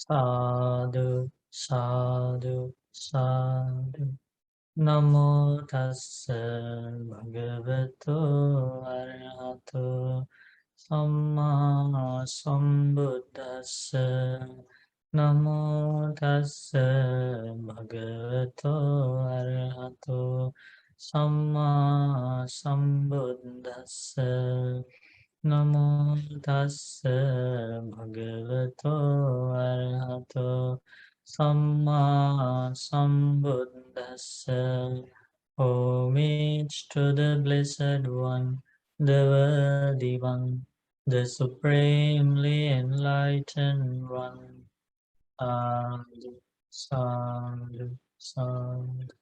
Sadhu, sadhu, sadhu. Namo tassa bhagavato arahato samma sambuddhassa. Namo tassa bhagavato arahato samma sambuddhassa. Namo tassa bhagavato arahato Samma Sambuddhassa. Homage to the Blessed One, the Worthy One, the Supremely Enlightened One. Sadhu, sadhu, sadhu.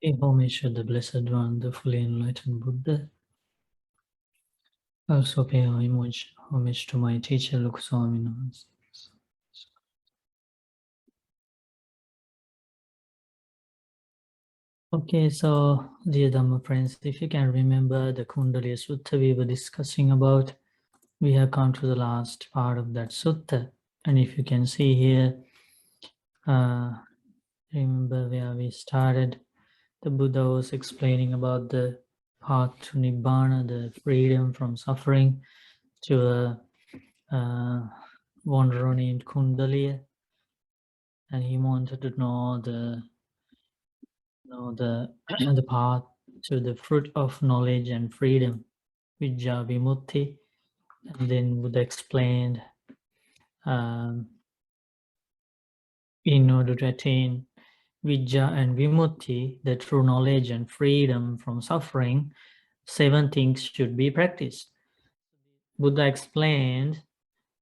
Pay homage to the Blessed One, the fully enlightened Buddha. Also pay homage to my teacher, Lukswami. Okay, so dear Dhamma friends, if you can remember the Kuṇḍaliyasutta we were discussing about, we have come to the last part of that sutta. And if you can see here, remember where we started, the Buddha was explaining about the path to Nibbana, the freedom from suffering, to a wanderer named Kuṇḍaliya. And he wanted to know the path to the fruit of knowledge and freedom, Vijja Vimutti. And then Buddha explained, in order to attain Vijja and Vimutti, the true knowledge and freedom from suffering, 7 things should be practiced. Buddha explained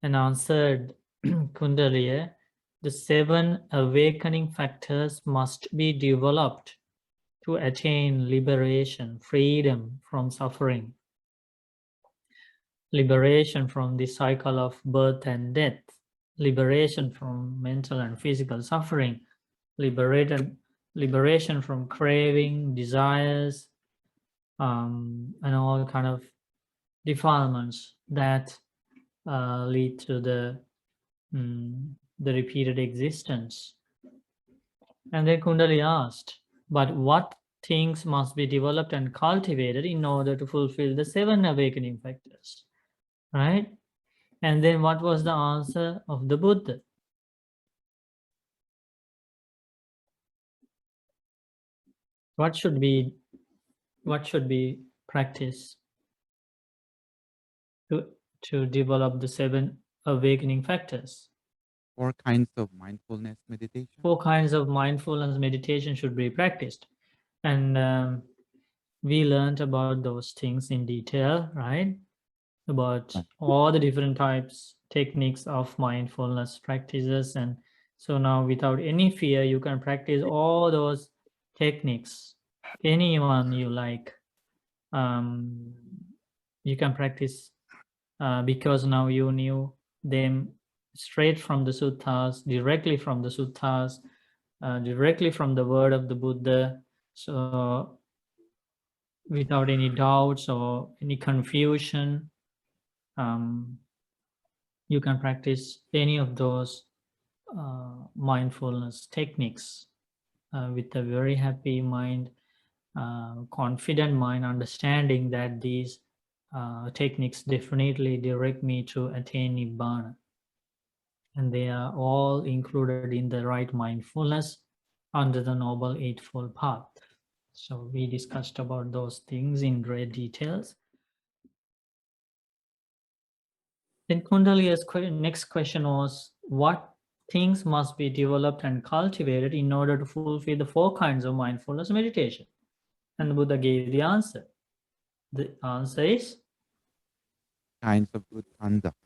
and answered Kuṇḍaliya, the 7 awakening factors must be developed to attain liberation, freedom from suffering, liberation from the cycle of birth and death, liberation from mental and physical suffering, liberation from craving, desires, and all kind of defilements that lead to the repeated existence. And then Kuṇḍaliya asked, but what things must be developed and cultivated in order to fulfill the 7 awakening factors, right? And then what was the answer of the Buddha? What should be practiced to develop the 7 awakening factors? 4 kinds of mindfulness meditation. 4 kinds of mindfulness meditation should be practiced. And we learned about those things in detail, right? About all the different types, techniques of mindfulness practices. And so now without any fear, you can practice all those techniques, anyone you like. You can practice because now you knew them straight from the suttas, directly from the suttas, directly from the word of the Buddha. So without any doubts or any confusion, you can practice any of those mindfulness techniques with a very happy mind, confident mind, understanding that these techniques definitely direct me to attain Nibbana. And they are all included in the right mindfulness under the Noble Eightfold Path. So we discussed about those things in great details. Then Kuṇḍaliya's next question was, what things must be developed and cultivated in order to fulfill the 4 kinds of mindfulness meditation? And the Buddha gave the answer. The answer is? Kinds of good conduct.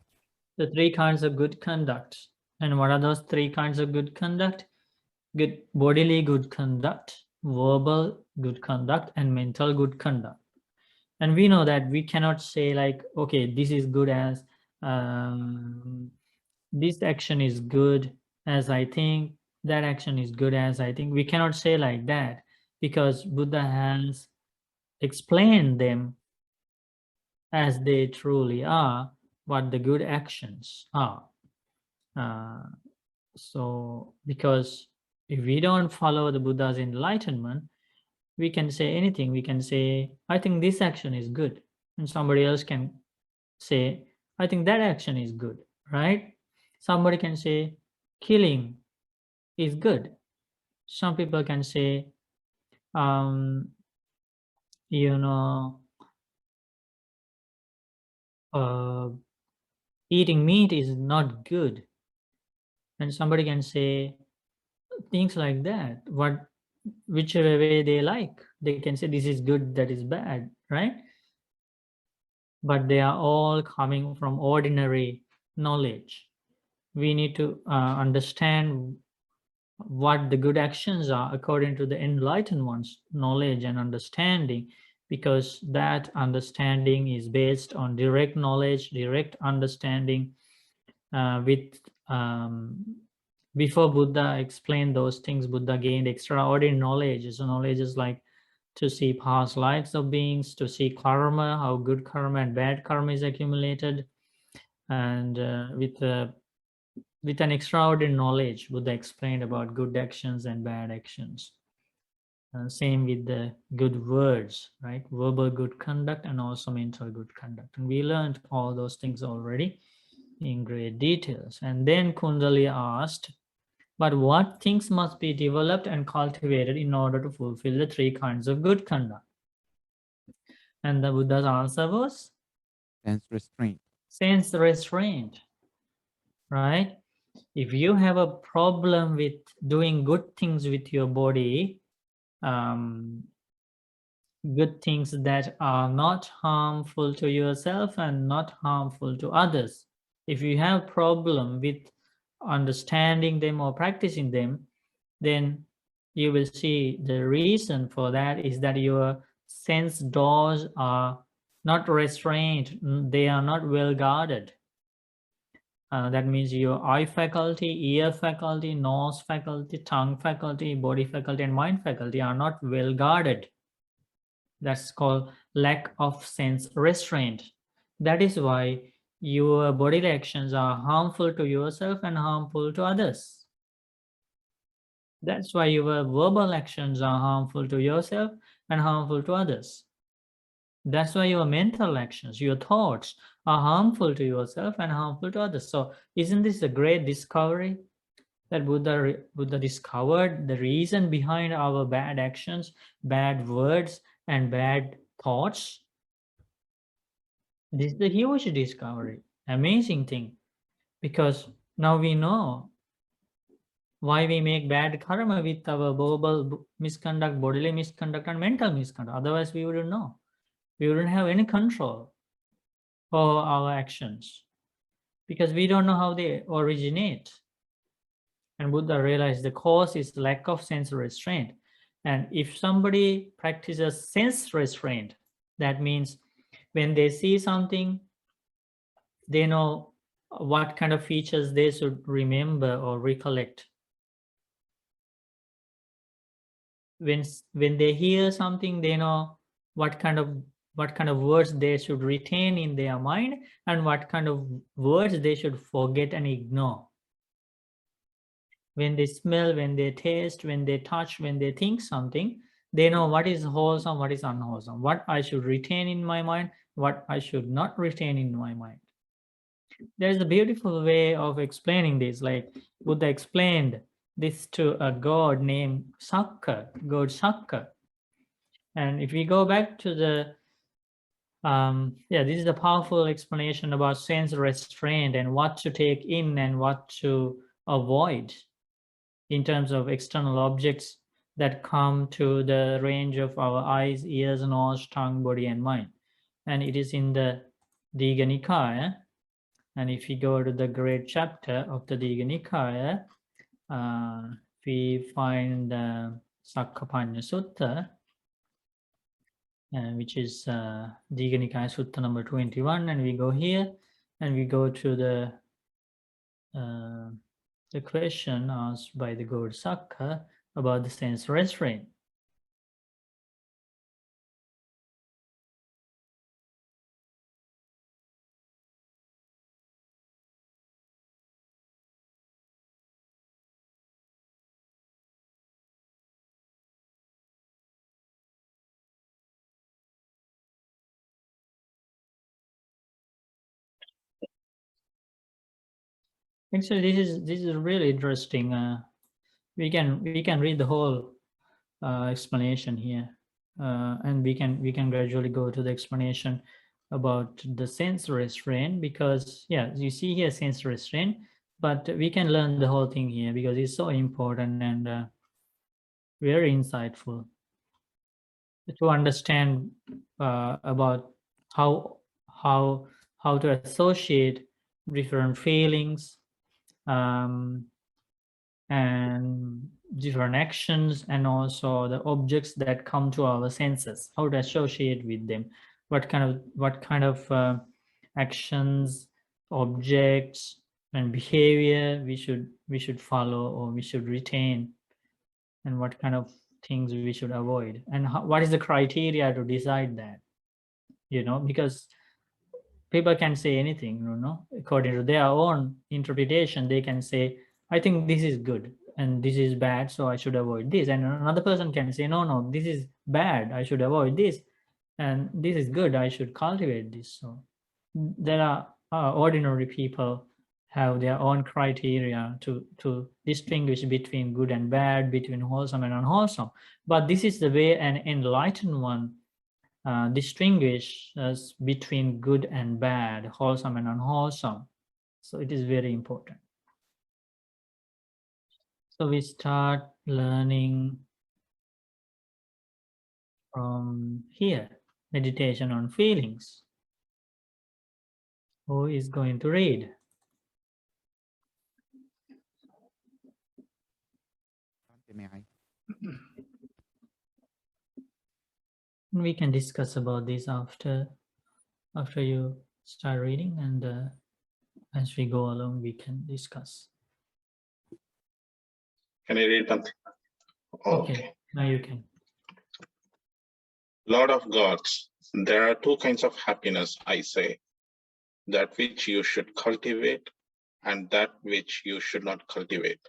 The 3 kinds of good conduct. And what are those 3 kinds of good conduct? Good bodily good conduct, verbal good conduct, and mental good conduct. And we know that we cannot say like, okay, this is good as this action is good as I think, that action is good as I think. We cannot say like that because Buddha has explained them as they truly are, what the good actions are. So because if we don't follow the Buddha's enlightenment, we can say anything. We can say, I think this action is good, and somebody else can say, I think that action is good, right? Somebody can say killing is good. Some people can say, um, you know, uh, eating meat is not good, and somebody can say things like that. Whichever way they like, they can say this is good, that is bad, right? But they are all coming from ordinary knowledge. We need to understand what the good actions are according to the enlightened one's knowledge and understanding, because that understanding is based on direct knowledge, direct understanding. With Before Buddha explained those things, Buddha gained extraordinary knowledge. So knowledge is like to see past lives of beings, to see karma, how good karma and bad karma is accumulated, and with an extraordinary knowledge, Buddha explained about good actions and bad actions. Same with the good words, right? Verbal good conduct and also mental good conduct. And we learned all those things already in great details. And then Kuṇḍaliyasutta asked, but what things must be developed and cultivated in order to fulfill the three kinds of good conduct? And the Buddha's answer was sense restraint. sense restraint, right? If you have a problem with doing good things with your body, good things that are not harmful to yourself and not harmful to others, if you have problem with understanding them or practicing them, then you will see the reason for that is that your sense doors are not restrained, they are not well guarded. That means your eye faculty, ear faculty, nose faculty, tongue faculty, body faculty, and mind faculty are not well guarded. That's called lack of sense restraint. That is why your bodily actions are harmful to yourself and harmful to others. That's why your verbal actions are harmful to yourself and harmful to others. That's why your mental actions, your thoughts are harmful to yourself and harmful to others. So isn't this a great discovery that Buddha discovered the reason behind our bad actions, bad words, and bad thoughts? This is a huge discovery, amazing thing, because now we know why we make bad karma with our verbal misconduct, bodily misconduct, and mental misconduct. Otherwise, we wouldn't know. We wouldn't have any control for our actions because we don't know how they originate. And Buddha realized the cause is lack of sense restraint. And if somebody practices sense restraint, that means when they see something, they know what kind of features they should remember or recollect. When they hear something, they know what kind of words they should retain in their mind and what kind of words they should forget and ignore. When they smell, when they taste, when they touch, when they think something, they know what is wholesome, what is unwholesome, what I should retain in my mind, what I should not retain in my mind. There's a beautiful way of explaining this. Like Buddha explained this to a god named Sakka, god Sakka. And if we go back to the this is a powerful explanation about sense restraint and what to take in and what to avoid in terms of external objects that come to the range of our eyes, ears, nose, tongue, body, and mind. And it is in the Digha Nikaya. And if we go to the great chapter of the Digha Nikaya, we find the Sakkapanya which is Digha Nikaya Sutta number 21. And we go here and we go to the question asked by the god Sakka about the sense restraint. Actually, this is really interesting. We can read the whole explanation here, and we can gradually go to the explanation about the sense restraint, because yeah, you see here sense restraint, but we can learn the whole thing here because it's so important and very insightful to understand about how how how to associate different feelings, um, and different actions, and also the objects that come to our senses, how to associate with them, what kind of actions, objects, and behavior we should follow or we should retain, and what kind of things we should avoid, and what is the criteria to decide that, because people can say anything, according to their own interpretation. They can say, I think this is good and this is bad, so I should avoid this. And another person can say, no, this is bad, I should avoid this, and this is good, I should cultivate this. So there are ordinary people have their own criteria to distinguish between good and bad, between wholesome and unwholesome. But this is the way an enlightened one distinguish us between good and bad, wholesome and unwholesome. So it is very important. So we start learning from here, meditation on feelings. Who is going to read? May I? We can discuss about this after you start reading, and as we go along, we can discuss. Can I read something? Okay, now you can. Lord of gods, there are two kinds of happiness, I say, that which you should cultivate and that which you should not cultivate.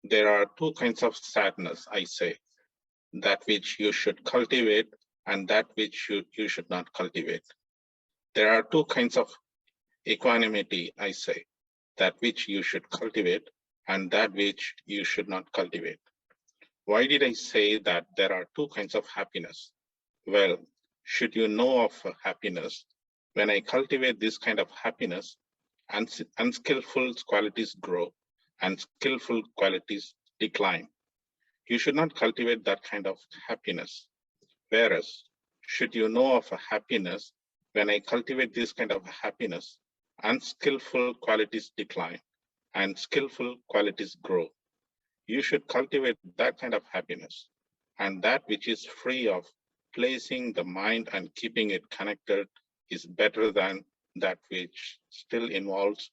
There are two kinds of sadness, I say, that which you should cultivate and that which you should not cultivate. There are two kinds of equanimity, I say, that which you should cultivate and that which you should not cultivate. Why did I say that there are two kinds of happiness? Well, should you know of happiness, when I cultivate this kind of happiness, unskillful qualities grow and skillful qualities decline. You should not cultivate that kind of happiness. Whereas, should you know of a happiness, when I cultivate this kind of happiness, unskillful qualities decline and skillful qualities grow. You should cultivate that kind of happiness, and that which is free of placing the mind and keeping it connected is better than that which still involves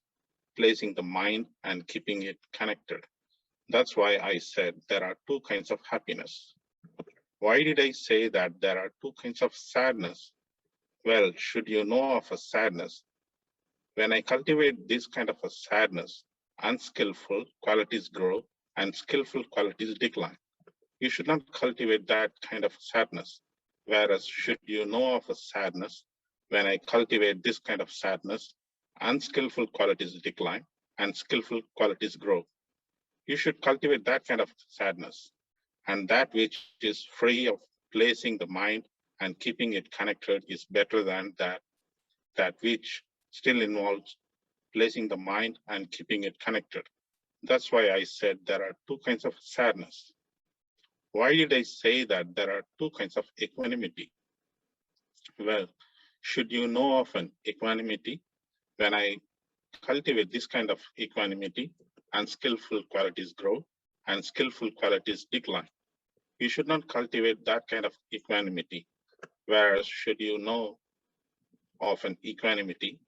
placing the mind and keeping it connected. That's why I said there are two kinds of happiness. Why did I say that there are two kinds of sadness? Well, should you know of a sadness, when I cultivate this kind of a sadness, unskillful qualities grow and skillful qualities decline. You should not cultivate that kind of sadness. Whereas, should you know of a sadness, when I cultivate this kind of sadness, unskillful qualities decline and skillful qualities grow. You should cultivate that kind of sadness, and that which is free of placing the mind and keeping it connected is better than that which still involves placing the mind and keeping it connected. That's why I said there are two kinds of sadness. Why did I say that there are two kinds of equanimity? Well, should you know of an equanimity, when I cultivate this kind of equanimity, unskillful qualities grow and skillful qualities decline. You should not cultivate that kind of equanimity. Whereas, should you know of an equanimity,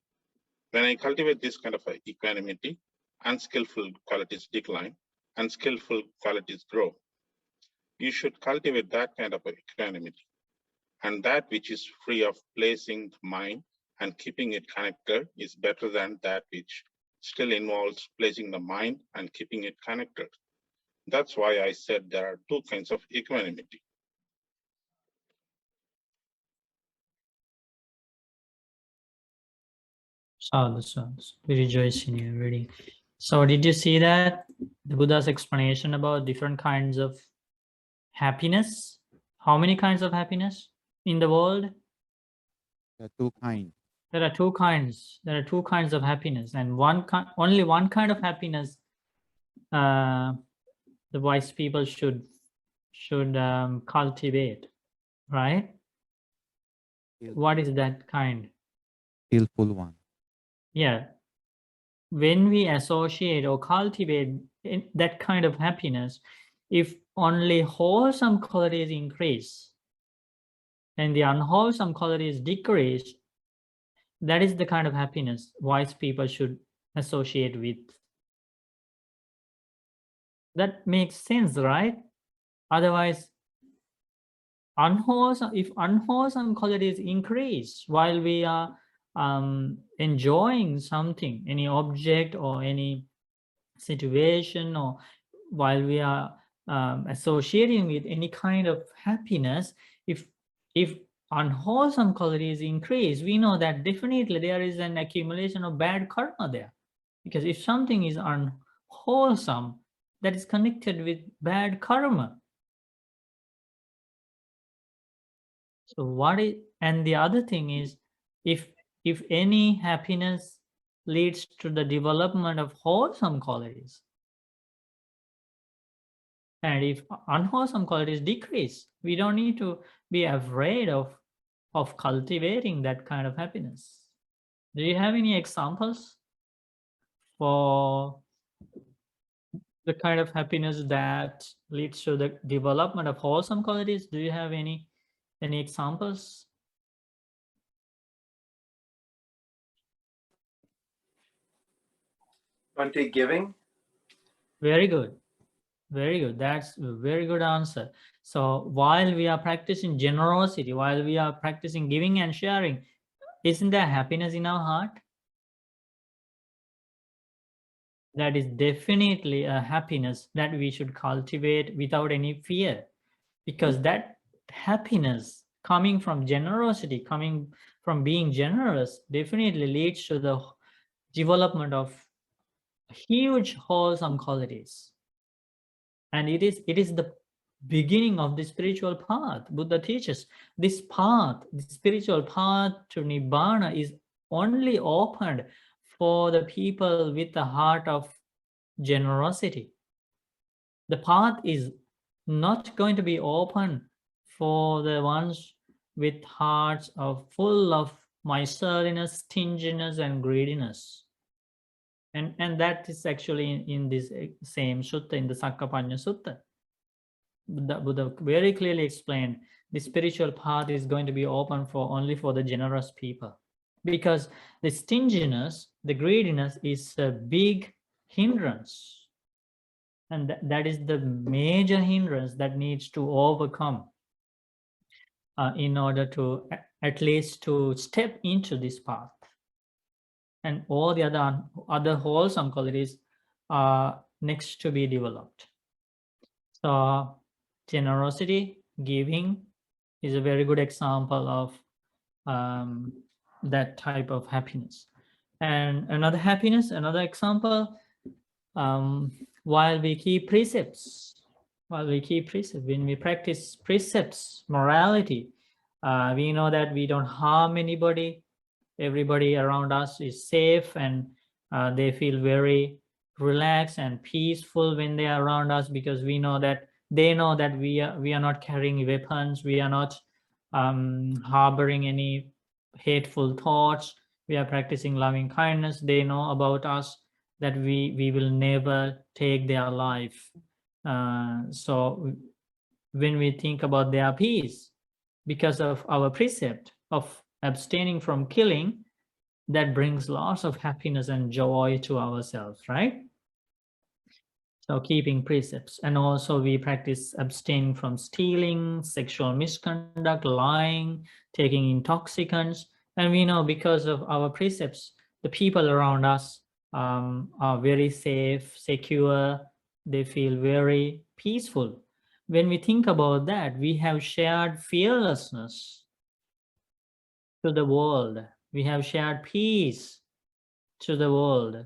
when I cultivate this kind of equanimity, unskillful qualities decline and skillful qualities grow. You should cultivate that kind of equanimity, and that which is free of placing the mind and keeping it connected is better than that which still involves placing the mind and keeping it connected. That's why I said there are two kinds of equanimity. Sadhu. We rejoice in your reading. So did you see that? The Buddha's explanation about different kinds of happiness. How many kinds of happiness in the world? There are two kinds. There are two kinds. There are two kinds of happiness, and only one kind of happiness the wise people should cultivate, right? What is that kind? Skillful one. Yeah. When we associate or cultivate that kind of happiness, if only wholesome qualities increase and the unwholesome qualities decrease, that is the kind of happiness wise people should associate with. That makes sense, right? Otherwise, if unwholesome qualities increase while we are enjoying something, any object or any situation, or while we are associating with any kind of happiness, if unwholesome qualities increase, we know that definitely there is an accumulation of bad karma there. Because if something is unwholesome, that is connected with bad karma. So and the other thing is, if any happiness leads to the development of wholesome qualities, and if unwholesome qualities decrease, we don't need to be afraid of cultivating that kind of happiness. Do you have any examples for the kind of happiness that leads to the development of wholesome qualities? Do you have any examples? Bhante, giving? Very good. Very good. That's a very good answer. So while we are practicing generosity, while we are practicing giving and sharing, isn't there happiness in our heart? That is definitely a happiness that we should cultivate without any fear, because that happiness coming from generosity, coming from being generous, definitely leads to the development of huge wholesome qualities. And it is the beginning of the spiritual path. Buddha teaches this path, the spiritual path to Nibbana, is only opened for the people with the heart of generosity. The path is not going to be open for the ones with hearts full of miserliness, stinginess, and greediness. And that is actually in this same sutta, in the Sakkapanya Sutta. Buddha very clearly explained the spiritual path is going to be open only for the generous people, because the stinginess, the greediness, is a big hindrance, and that is the major hindrance that needs to overcome in order to at least to step into this path. And all the other wholesome qualities are next to be developed. So generosity, giving, is a very good example of that type of happiness. And another example, while we keep precepts, when we practice precepts, morality, we know that we don't harm anybody. Everybody around us is safe, and they feel very relaxed and peaceful when they are around us, because we know that they know that we are not carrying weapons, we are not harboring any hateful thoughts, we are practicing loving kindness. They know about us that we will never take their life. So when we think about their peace, because of our precept of abstaining from killing, that brings lots of happiness and joy to ourselves, right? So keeping precepts. And also we practice abstaining from stealing, sexual misconduct, lying, taking intoxicants. And we know because of our precepts, the people around us are very safe, secure, they feel very peaceful. When we think about that, we have shared fearlessness to the world. We have shared peace to the world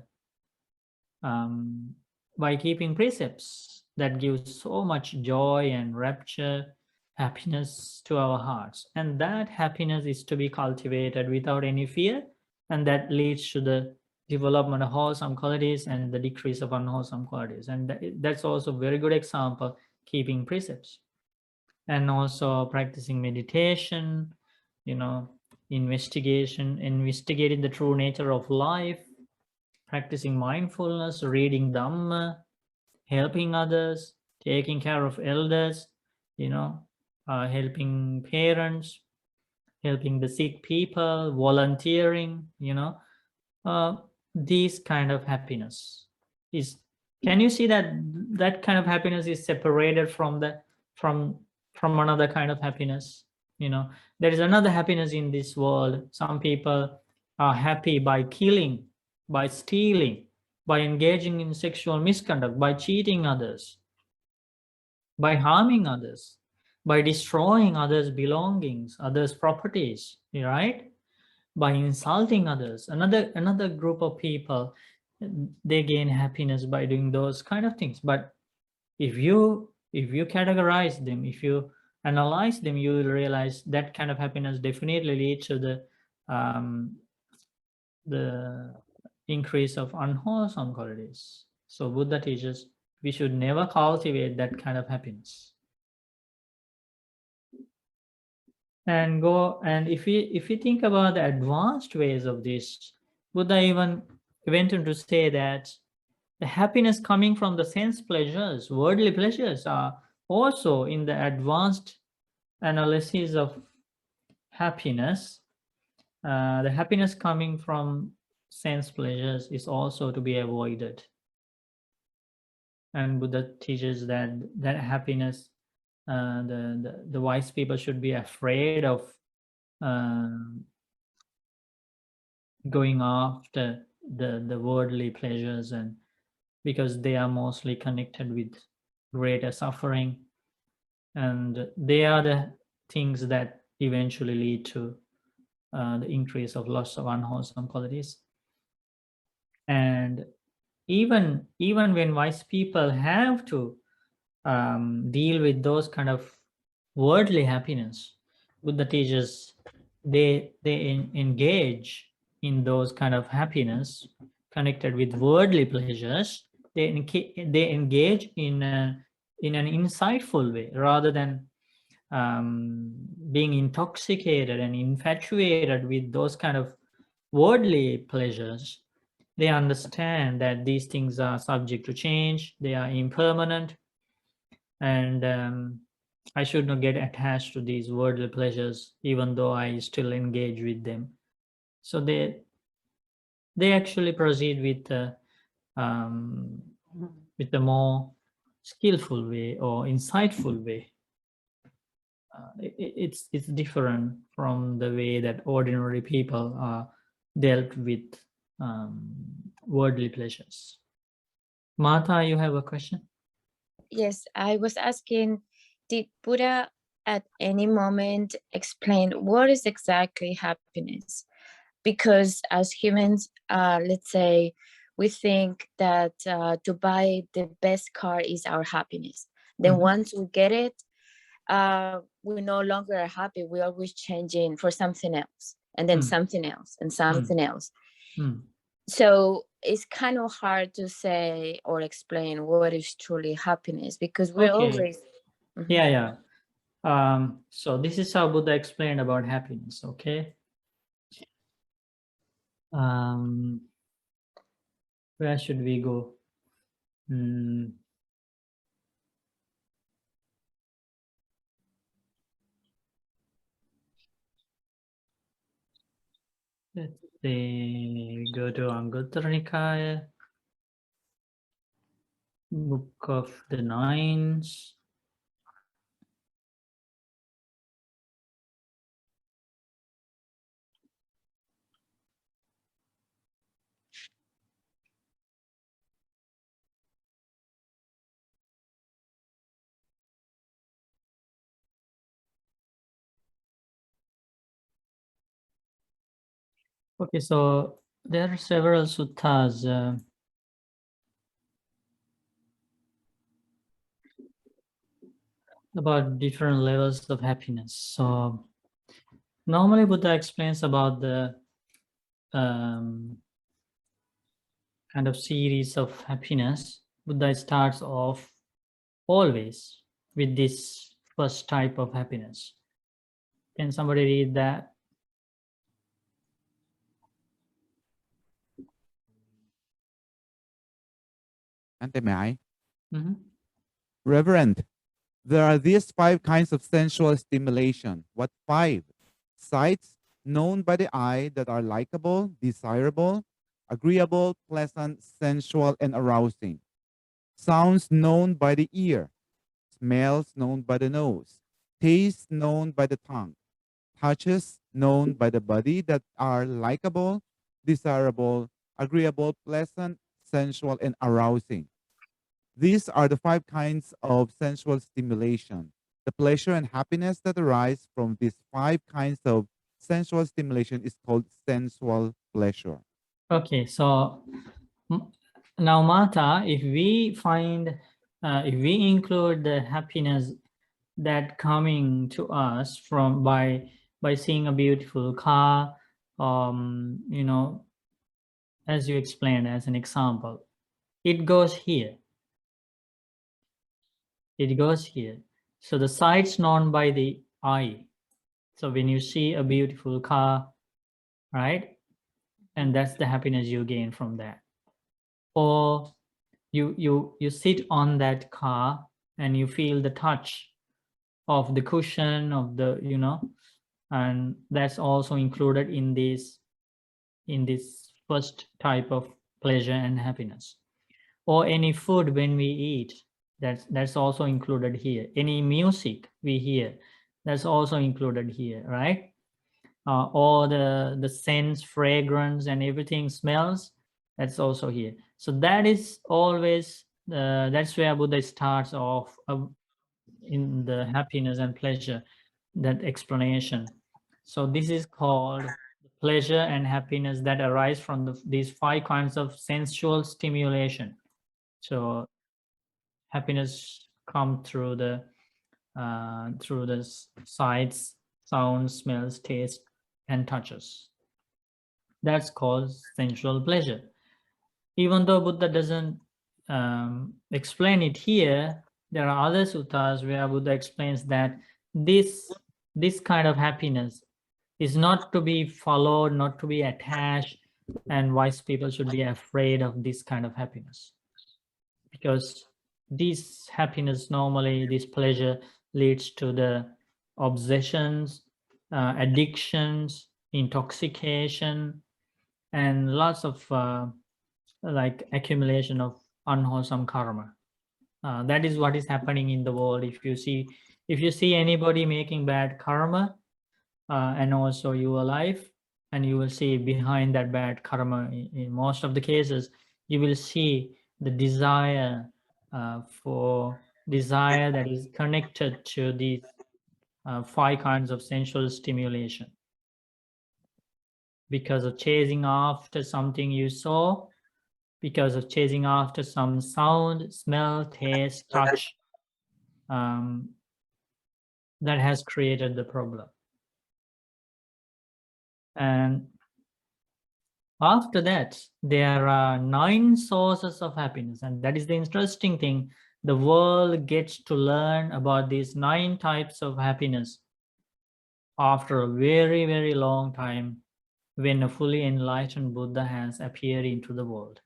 by keeping precepts that give so much joy and rapture, happiness to our hearts. And that happiness is to be cultivated without any fear, and that leads to the development of wholesome qualities and the decrease of unwholesome qualities. And that's also a very good example, keeping precepts. And also practicing meditation, investigating the true nature of life, practicing mindfulness, reading Dhamma, helping others, taking care of elders, helping parents, helping the sick people, volunteering, these kind of happiness is. Can you see that that kind of happiness is separated from another kind of happiness? There is another happiness in this world. Some people are happy by killing, by stealing, by engaging in sexual misconduct, by cheating others, by harming others, by destroying others' belongings, others' properties, right? By insulting others. Another group of people, they gain happiness by doing those kind of things. But if you categorize them, if you analyze them, you will realize that kind of happiness definitely leads to the increase of unwholesome qualities. So Buddha teaches we should never cultivate that kind of happiness. And if we think about the advanced ways of this, Buddha even went on to say that the happiness coming from the sense pleasures, worldly pleasures, are also in the advanced analysis of happiness. The happiness coming from sense pleasures is also to be avoided. And Buddha teaches that happiness, the wise people should be afraid of going after the worldly pleasures, and because they are mostly connected with greater suffering, and they are the things that eventually lead to the increase of loss of unwholesome qualities. And even when wise people have to deal with those kind of worldly happiness, Buddha teaches they engage in those kind of happiness connected with worldly pleasures. They engage in an insightful way, rather than being intoxicated and infatuated with those kind of worldly pleasures. They understand that these things are subject to change, they are impermanent, and I should not get attached to these worldly pleasures, even though I still engage with them. So they actually proceed with the more skillful way or insightful way. It's different from the way that ordinary people are dealt with worldly pleasures. Martha, you have a question? Yes, I was asking, did Buddha at any moment explain what is exactly happiness? Because as humans, let's say, we think that to buy the best car is our happiness. Then once we get it, we no longer are happy. We're always changing for something else, and then something else, and something else. So it's kind of hard to say or explain what is truly happiness, because we're always... Yeah. So this is how Buddha explained about happiness, okay? Where should we go? Let's say go to Anguttara Nikaya, Book of the Nines. Okay, so There are several suttas about different levels of happiness. So normally Buddha explains about the kind of series of happiness. Buddha starts off always with this first type of happiness. Can somebody read that? Ante, may I? Mhm. Reverend, there are these 5 kinds of sensual stimulation. What 5? Sights known by the eye that are likable, desirable, agreeable, pleasant, sensual, and arousing. Sounds known by the ear, smells known by the nose, tastes known by the tongue, touches known by the body that are likable, desirable, agreeable, pleasant, sensual, and arousing. These are the 5 kinds of sensual stimulation. The pleasure and happiness that arise from these 5 kinds of sensual stimulation is called sensual pleasure. Okay, so now Mata, if we find, if we include the happiness that coming to us from by seeing a beautiful car, you know, as you explained as an example, it goes here. It goes here. So the sights known by the eye. So when you see a beautiful car, right, and that's the happiness you gain from that. Or you sit on that car and you feel the touch of the cushion of the, you know, and that's also included in this first type of pleasure and happiness. Or any food when we eat, that's also included here. Any music we hear, that's also included here, right? Or the sense, fragrance, and everything smells, that's also here. So that is always that's where Buddha starts off in the happiness and pleasure, that explanation. So this is called pleasure and happiness that arise from these 5 kinds of sensual stimulation. So happiness come through the sights, sounds, smells, taste, and touches. That's called sensual pleasure. Even though Buddha doesn't explain it here, there are other suttas where Buddha explains that this kind of happiness is not to be followed, not to be attached, and wise people should be afraid of this kind of happiness. Because this happiness, normally this pleasure, leads to the obsessions, addictions, intoxication, and lots of like accumulation of unwholesome karma. That is what is happening in the world. If you see anybody making bad karma, and also your life, and you will see behind that bad karma, in most of the cases, you will see the desire that is connected to these 5 kinds of sensual stimulation. Because of chasing after something you saw, because of chasing after some sound, smell, taste, touch, that has created the problem. And after that, there are 9 sources of happiness, and that is the interesting thing. The world gets to learn about these 9 types of happiness after a very, very long time, when a fully enlightened Buddha has appeared into the world.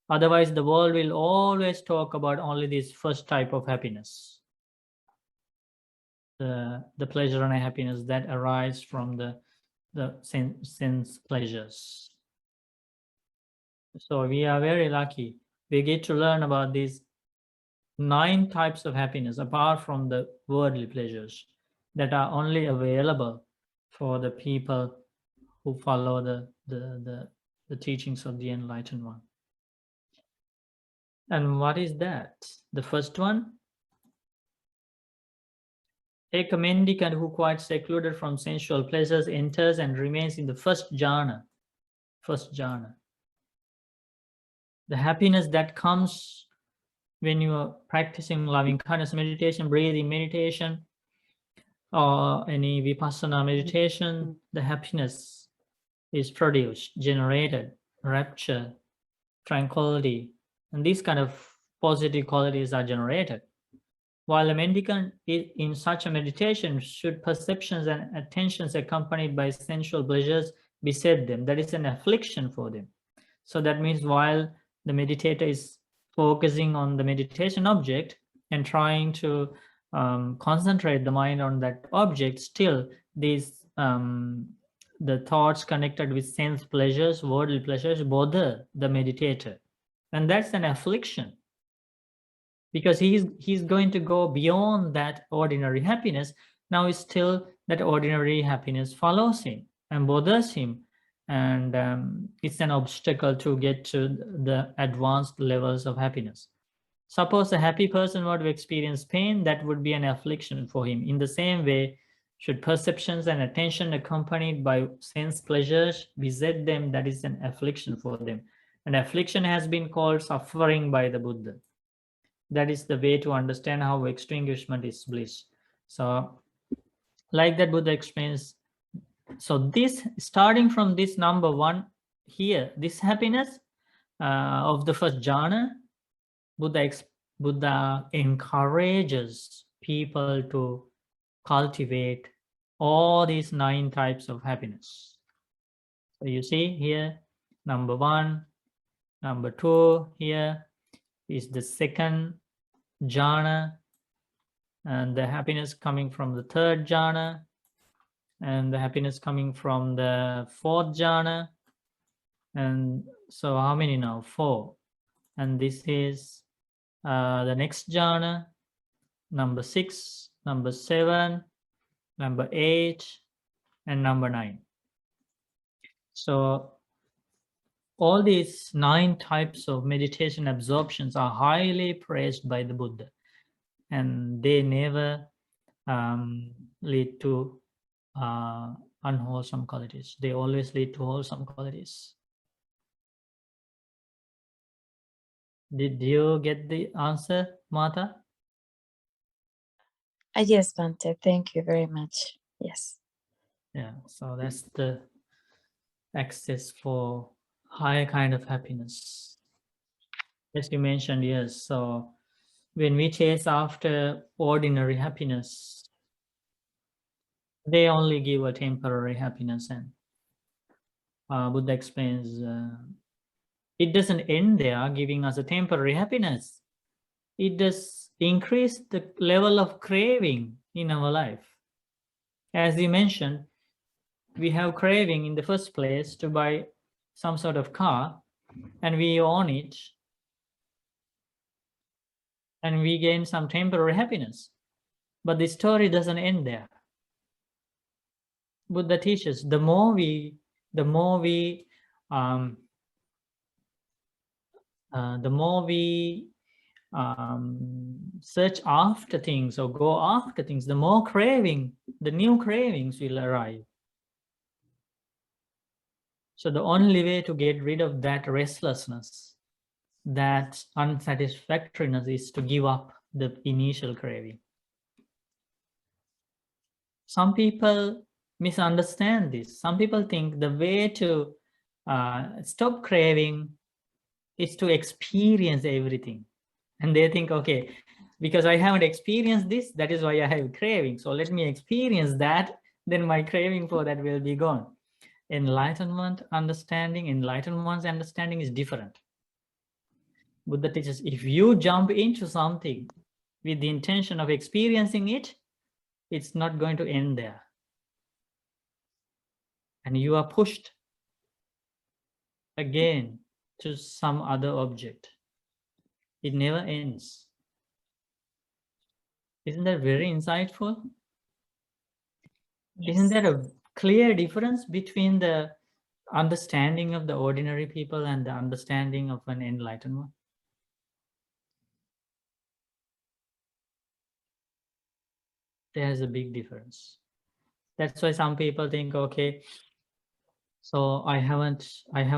Otherwise, the world will always talk about only this first type of happiness, the pleasure and happiness that arise from the sense pleasures. So we are very lucky. We get to learn about these 9 types of happiness apart from the worldly pleasures that are only available for the people who follow the teachings of the Enlightened One. And what is that? The first one, a mendicant who quite secluded from sensual pleasures enters and remains in the first jhana. First jhana. The happiness that comes when you are practicing loving kindness meditation, breathing meditation, or any vipassana meditation, the happiness is produced, generated, rapture, tranquility, and these kind of positive qualities are generated. While a mendicant in such a meditation, should perceptions and attentions accompanied by sensual pleasures beset them, that is an affliction for them. So that means while the meditator is focusing on the meditation object and trying to concentrate the mind on that object, still these the thoughts connected with sense pleasures, worldly pleasures bother the meditator, and that's an affliction, because he's going to go beyond that ordinary happiness. Now still that ordinary happiness follows him and bothers him, and it's an obstacle to get to the advanced levels of happiness. Suppose a happy person were to experience pain, that would be an affliction for him. In the same way, should perceptions and attention accompanied by sense pleasures beset them, that is an affliction for them. And affliction has been called suffering by the Buddha. That is the way to understand how extinguishment is bliss. So like that Buddha explains. So this, starting from this number one here, this happiness of the first jhana, Buddha encourages people to cultivate all these 9 types of happiness. So you see here, number 1, number 2 here is the second jhana, and the happiness coming from the third jhana, and the happiness coming from the fourth jhana. And so how many now? 4. And this is the next jhana, number 6, number 7, number 8, and number 9. So all these 9 types of meditation absorptions are highly praised by the Buddha, and they never lead to unwholesome qualities. They always lead to wholesome qualities. Did you get the answer, Mata? Yes, Bhante, thank you very much. Yes. Yeah, so that's the access for higher kind of happiness. As you mentioned, yes. So when we chase after ordinary happiness, they only give a temporary happiness, and Buddha explains it doesn't end there giving us a temporary happiness. It does increase the level of craving in our life. As you mentioned, we have craving in the first place to buy some sort of car, and we own it, and we gain some temporary happiness. But the story doesn't end there. Buddha teaches the more we search after things or go after things, the more craving, the new cravings will arrive. So the only way to get rid of that restlessness, that unsatisfactoriness, is to give up the initial craving. Some people misunderstand this. Some people think the way to stop craving is to experience everything. And they think, okay, because I haven't experienced this, that is why I have craving. So let me experience that, then my craving for that will be gone. Enlightenment's understanding is different. Buddha teaches, if you jump into something with the intention of experiencing it, it's not going to end there. And you are pushed again to some other object. It never ends. Isn't that very insightful? Yes. Isn't there a clear difference between the understanding of the ordinary people and the understanding of an enlightened one? There's a big difference. That's why some people think, okay, So I haven't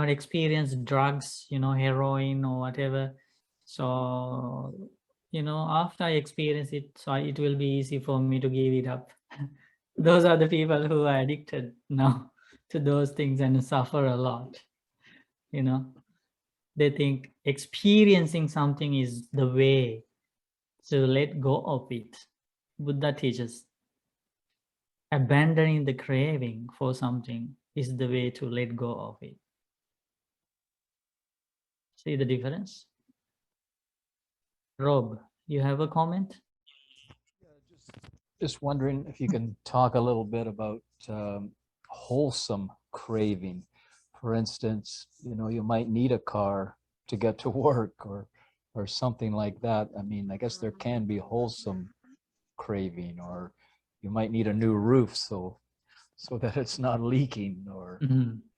experienced drugs, heroin or whatever. So, after I experience it, so it will be easy for me to give it up. Those are the people who are addicted now to those things and suffer a lot. They think experiencing something is the way to let go of it. Buddha teaches abandoning the craving for something is the way to let go of it. See the difference? Rob, you have a comment? Just wondering if you can talk a little bit about wholesome craving. For instance, you might need a car to get to work or something like that. I mean, I guess there can be wholesome craving, or you might need a new roof so that it's not leaking, or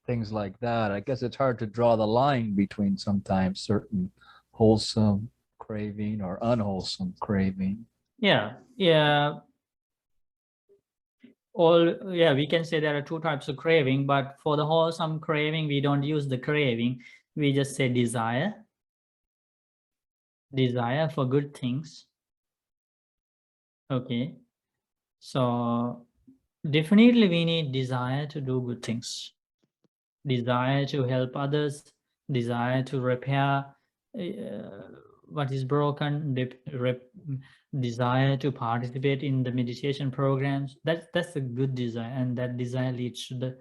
things like that. I guess it's hard to draw the line between sometimes certain wholesome craving or unwholesome craving. Yeah. We can say there are two types of craving, but for the wholesome craving, we don't use the craving. We just say desire for good things. Okay. So definitely we need desire to do good things, desire to help others, desire to repair what is broken, desire to participate in the meditation programs. That's a good desire, and that desire leads to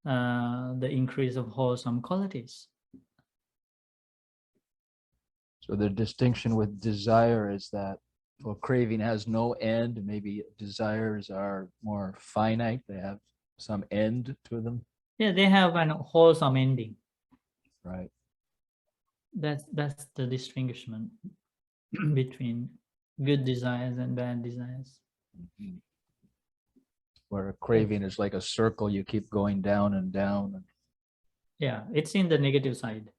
the increase of wholesome qualities. So the distinction with desire is that, well, craving has no end. Maybe desires are more finite. They have some end to them. Yeah, they have an wholesome ending. Right. That's the distinguishment between good desires and bad desires. Mhm. Where a craving is like a circle, you keep going down and down. Yeah, it's in the negative side.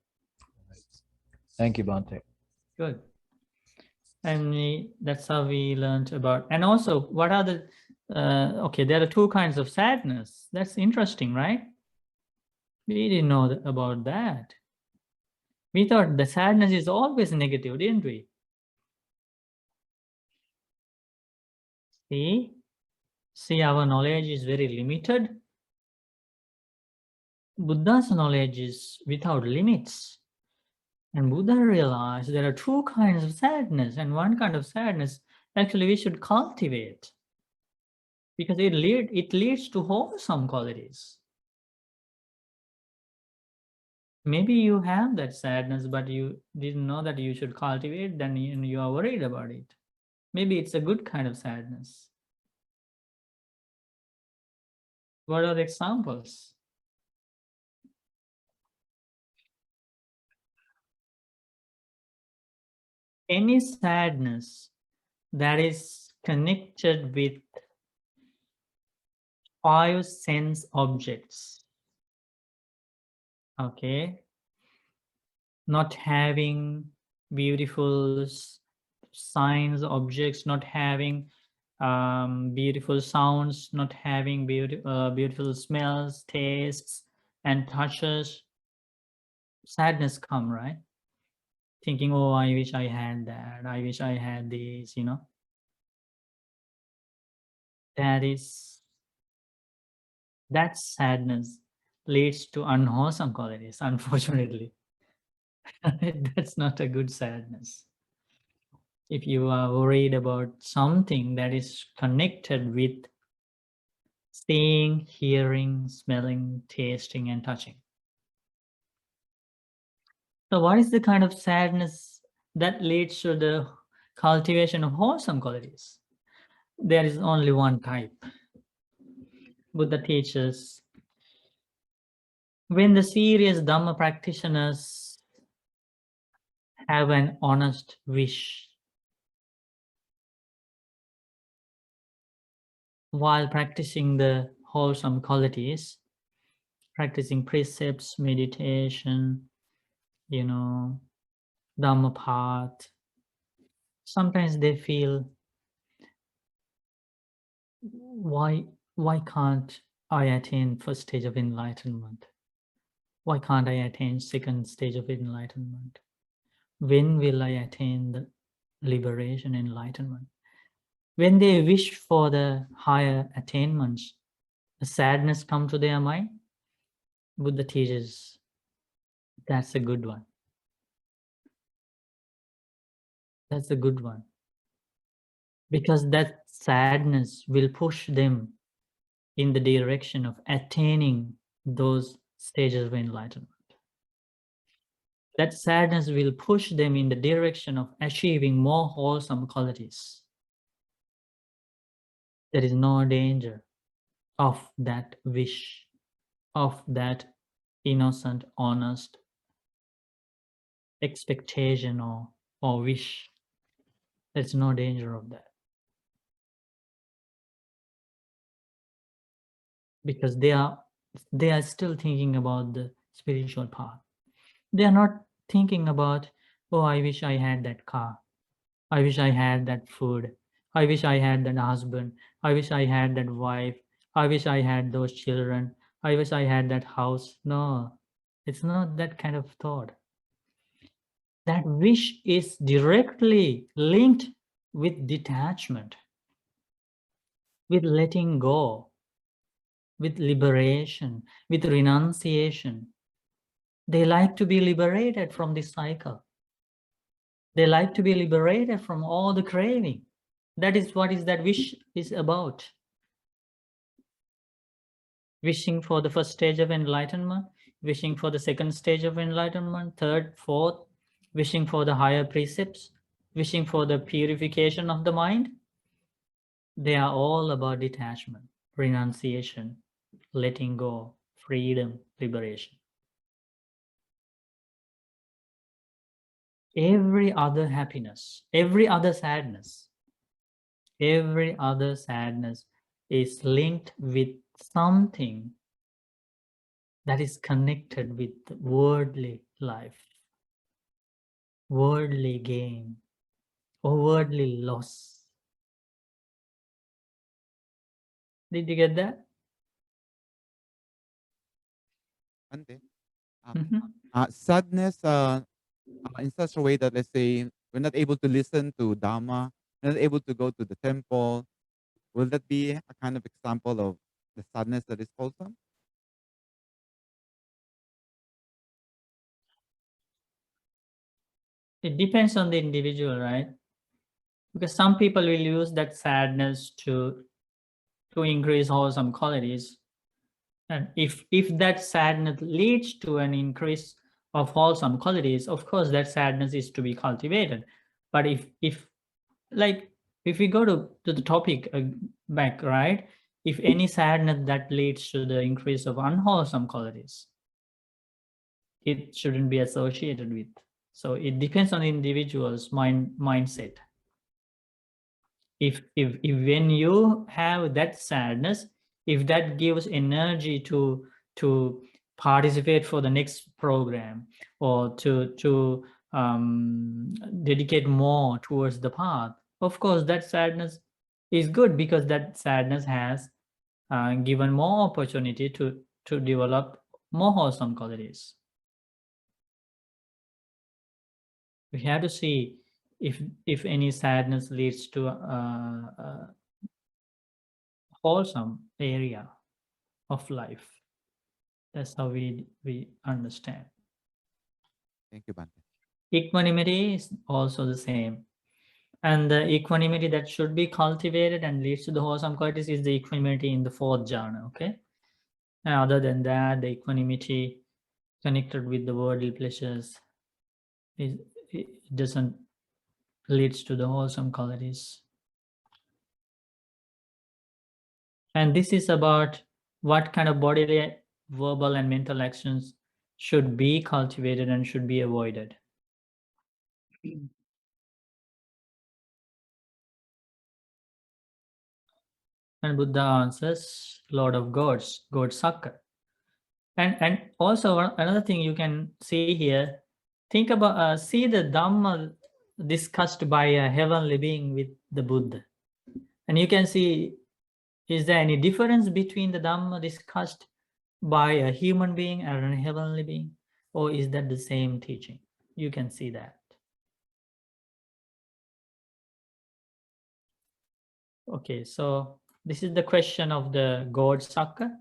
Thank you, Bhante. Good. And that's how we learned about. And also, what are the okay, there are two kinds of sadness. That's interesting, right? We didn't know about that. We thought the sadness is always negative, didn't we? See, our knowledge is very limited. Buddha's knowledge is without limits. And Buddha realized there are two kinds of sadness, and one kind of sadness actually we should cultivate, because it leads to wholesome qualities. Maybe you have that sadness, but you didn't know that you should cultivate, then you are worried about it. Maybe it's a good kind of sadness. What are the examples? Any sadness that is connected with 5 sense objects. Okay. Not having beautiful signs, objects, not having beautiful sounds, not having beautiful smells, tastes, and touches. Sadness come, right? Thinking, oh, I wish I had that. I wish I had this, That sadness leads to unwholesome qualities, unfortunately. That's not a good sadness. If you are worried about something that is connected with seeing, hearing, smelling, tasting, and touching. So what is the kind of sadness that leads to the cultivation of wholesome qualities? There is only one type. Buddha teaches, when the serious Dhamma practitioners have an honest wish while practicing the wholesome qualities, practicing precepts, meditation, Dhamma path, sometimes they feel, why can't I attain first stage of enlightenment? Why can't I attain second stage of enlightenment? When will I attain the liberation, enlightenment? When they wish for the higher attainments, the sadness come to their mind. Buddha teaches that's a good one. That's a good one. Because that sadness will push them in the direction of attaining those stages of enlightenment. That sadness will push them in the direction of achieving more wholesome qualities. There is no danger of that wish, of that innocent, honest expectation or wish. There's no danger of that. Because they are still thinking about the spiritual path. They are not thinking about, oh, I wish I had that car. I wish I had that food. I wish I had that husband. I wish I had that wife. I wish I had those children. I wish I had that house. No, it's not that kind of thought. That wish is directly linked with detachment, with letting go, with liberation, with renunciation. They like to be liberated from this cycle. They like to be liberated from all the craving. That is what is that wish is about. Wishing for the first stage of enlightenment, wishing for the second stage of enlightenment, third, fourth, wishing for the higher precepts, wishing for the purification of the mind. They are all about detachment, renunciation, letting go, freedom, liberation. Every other happiness, every other sadness is linked with something that is connected with worldly life, worldly gain, or worldly loss. Did you get that? Ante, Mhm. sadness in such a way that, let's say, we're not able to listen to Dhamma, we're not able to go to the temple. Will that be a kind of example of the sadness that is wholesome? It depends on the individual, right? Because some people will use that sadness to increase wholesome qualities. And if that sadness leads to an increase of wholesome qualities, of course that sadness is to be cultivated. But if we go to the topic back, right? If any sadness that leads to the increase of unwholesome qualities, it shouldn't be associated with. So it depends on the individual's mindset. If when you have that sadness, if that gives energy to participate for the next program, or to dedicate more towards the path, of course that sadness is good, because that sadness has given more opportunity to develop more wholesome qualities. We have to see if any sadness leads to a wholesome area of life. That's how we understand. Thank you, Bante. Equanimity is also the same. And the equanimity that should be cultivated and leads to the wholesome qualities is the equanimity in the fourth jhana, okay? And other than that, the equanimity connected with the worldly pleasures, it doesn't leads to the wholesome qualities. And this is about what kind of bodily, verbal, and mental actions should be cultivated and should be avoided. And Buddha answers, Lord of gods, God Sakka. And also another thing you can see here, think about, see the Dhamma discussed by a heavenly being with the Buddha. And you can see, is there any difference between the Dhamma discussed by a human being and a heavenly being, or is that the same teaching? You can see that. Okay, so this is the question of the God Sakka,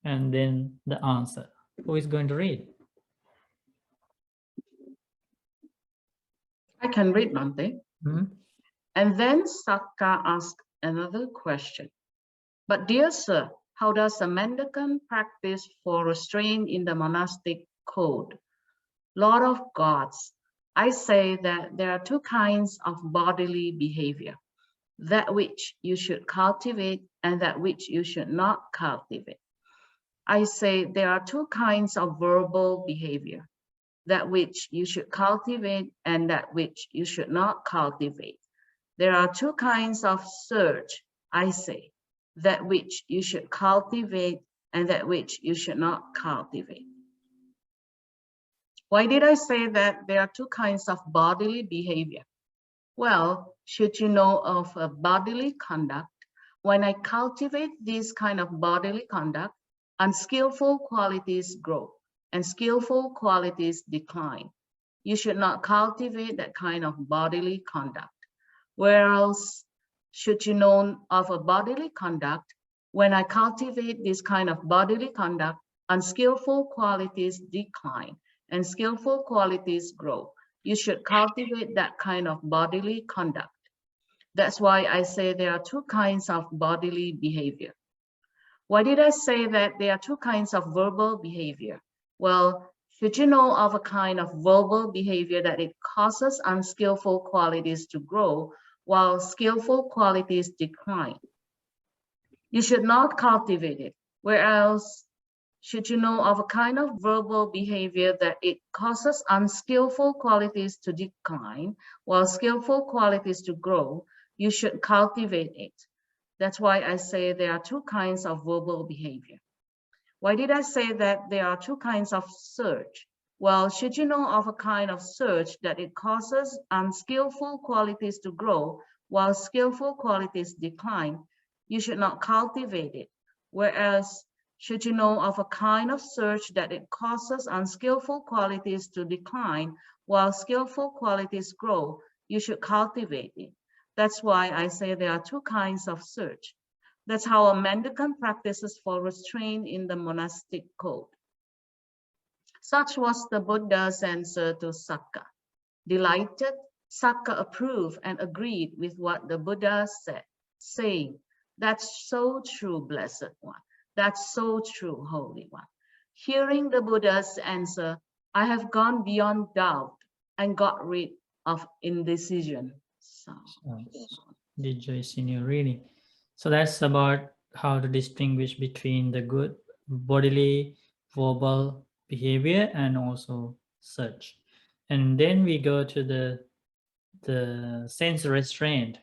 and then the answer. Who is going to read? I can read, Bhante. Hmm? And then Sakka asked another question. But dear sir, how does a mendicant practice for restraint in the monastic code? Lord of gods, I say that there are two kinds of bodily behavior, that which you should cultivate and that which you should not cultivate. I say there are two kinds of verbal behavior, that which you should cultivate and that which you should not cultivate. There are two kinds of search, I say, that which you should cultivate and that which you should not cultivate. Why did I say that there are two kinds of bodily behavior? Well, should you know of a bodily conduct, when I cultivate this kind of bodily conduct, unskillful qualities grow and skillful qualities decline. You should not cultivate that kind of bodily conduct. Whereas, should you know of a bodily conduct, when I cultivate this kind of bodily conduct, unskillful qualities decline and skillful qualities grow. You should cultivate that kind of bodily conduct. That's why I say there are two kinds of bodily behavior. Why did I say that there are two kinds of verbal behavior? Well, should you know of a kind of verbal behavior that it causes unskillful qualities to grow while skillful qualities decline? You should not cultivate it. Whereas, should you know of a kind of verbal behavior that it causes unskillful qualities to decline while skillful qualities to grow, you should cultivate it. That's why I say there are two kinds of verbal behavior. Why did I say that there are two kinds of search? Well, should you know of a kind of search that it causes unskillful qualities to grow while skillful qualities decline, you should not cultivate it. Whereas, should you know of a kind of search that it causes unskillful qualities to decline while skillful qualities grow, you should cultivate it. That's why I say there are two kinds of search. That's how a mendicant practices for restraint in the monastic code. Such was the Buddha's answer to Sakka. Delighted, Sakka approved and agreed with what the Buddha said, saying, "That's so true, Blessed One. That's so true, Holy One." Hearing the Buddha's answer, I have gone beyond doubt and got rid of indecision. So, Rejoice in your reading. So that's about how to distinguish between the good bodily, verbal behavior and also such. And then we go to the sense restraint.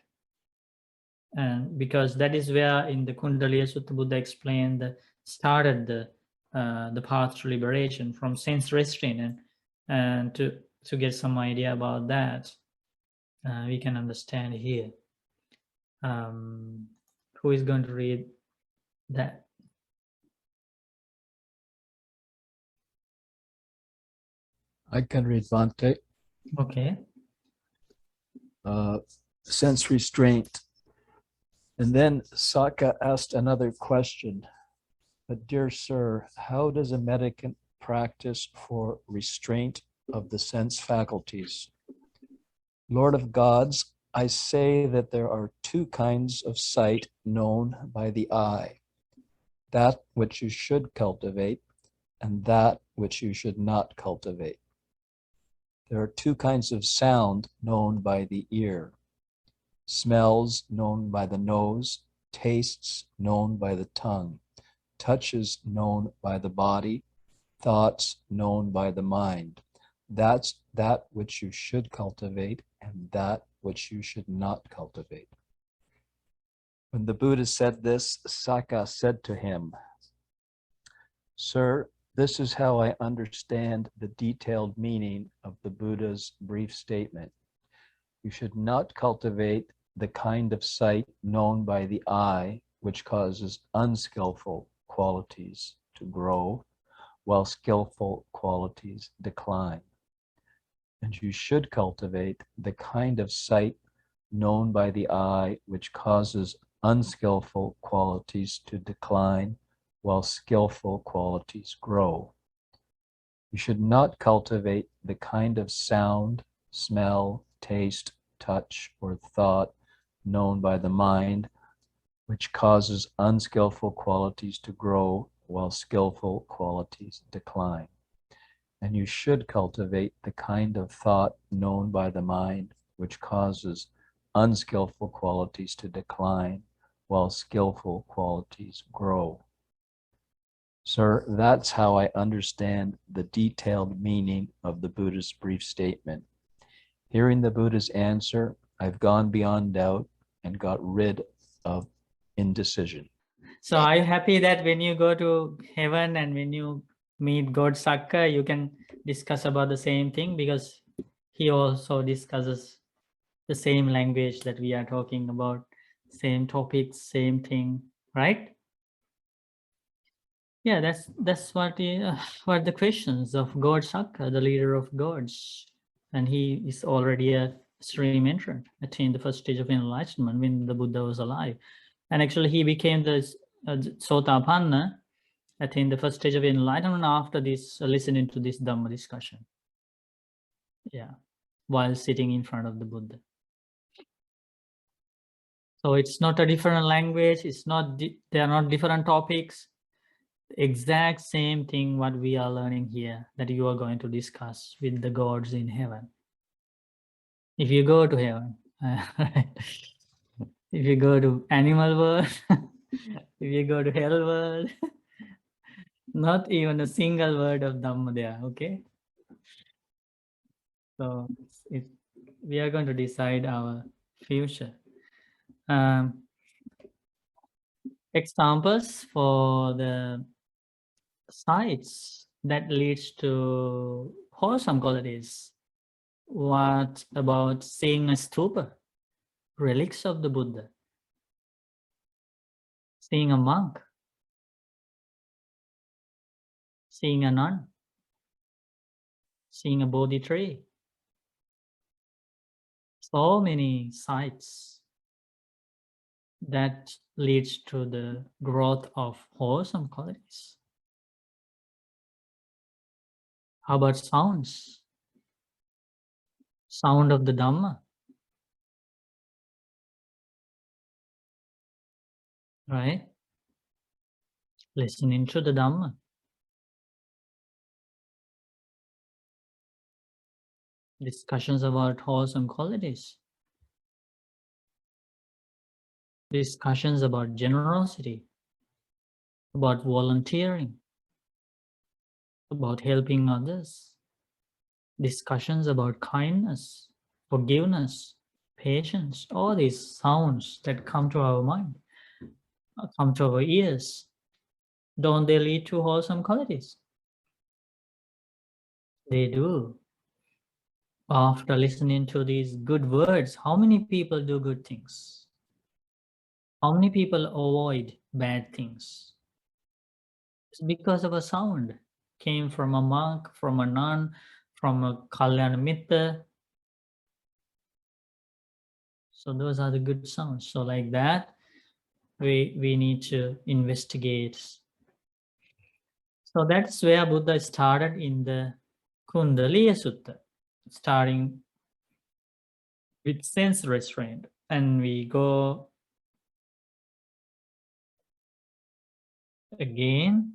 And because that is where in the Kuṇḍaliyasutta Buddha explained started the path to liberation from sense restraint, and to get some idea about that, we can understand here. Who is going to read that? I can read Bhante. Okay. Sense restraint. And then Sakka asked another question. But dear sir, how does a mendicant practice for restraint of the sense faculties? Lord of gods, I say that there are two kinds of sight known by the eye, that which you should cultivate and that which you should not cultivate. There are two kinds of sound known by the ear, smells known by the nose, tastes known by the tongue, touches known by the body, thoughts known by the mind. That's that which you should cultivate and that which you should not cultivate. When the Buddha said this, Sakka said to him, Sir, this is how I understand the detailed meaning of the Buddha's brief statement. You should not cultivate the kind of sight known by the eye, which causes unskillful qualities to grow, while skillful qualities decline. And you should cultivate the kind of sight known by the eye which causes unskillful qualities to decline, while skillful qualities grow. You should not cultivate the kind of sound, smell, taste, touch, or thought known by the mind, which causes unskillful qualities to grow while skillful qualities decline. And you should cultivate the kind of thought known by the mind, which causes unskillful qualities to decline while skillful qualities grow. Sir, that's how I understand the detailed meaning of the Buddha's brief statement. Hearing the Buddha's answer, I've gone beyond doubt and got rid of indecision. So are you happy that when you go to heaven and when you meet God Sakka, you can discuss about the same thing, because he also discusses the same language that we are talking about, same topics, same thing, right? Yeah, that's what the questions of God Sakka, the leader of gods, and he is already a stream entrant, attained the first stage of enlightenment when the Buddha was alive, and actually he became the Sotapanna, attained the first stage of enlightenment after this listening to this Dhamma discussion. Yeah, while sitting in front of the Buddha. So it's not a different language. It's not. They are not different topics. Exact same thing what we are learning here, that you are going to discuss with the gods in heaven. If you go to heaven, if you go to animal world, if you go to hell world, not even a single word of Dhamma there, okay? So we are going to decide our future. Examples for the sites that leads to wholesome qualities. What about seeing a stupa, relics of the Buddha? Seeing a monk, seeing a nun, seeing a Bodhi tree. So many sites that leads to the growth of wholesome qualities. How about sounds? Sound of the Dhamma, right? Listening to the Dhamma. Discussions about wholesome qualities. Discussions about generosity, about volunteering, about helping others. Discussions about kindness, forgiveness, patience, all these sounds that come to our mind, come to our ears, don't they lead to wholesome qualities? They do. After listening to these good words, how many people do good things? How many people avoid bad things? It's because of a sound. Came from a monk, from a nun, from a Kalyana Mitta. So those are the good sounds. So like that, we need to investigate. So that's where Buddha started in the Kuṇḍaliyasutta, starting with sense restraint. And we go again.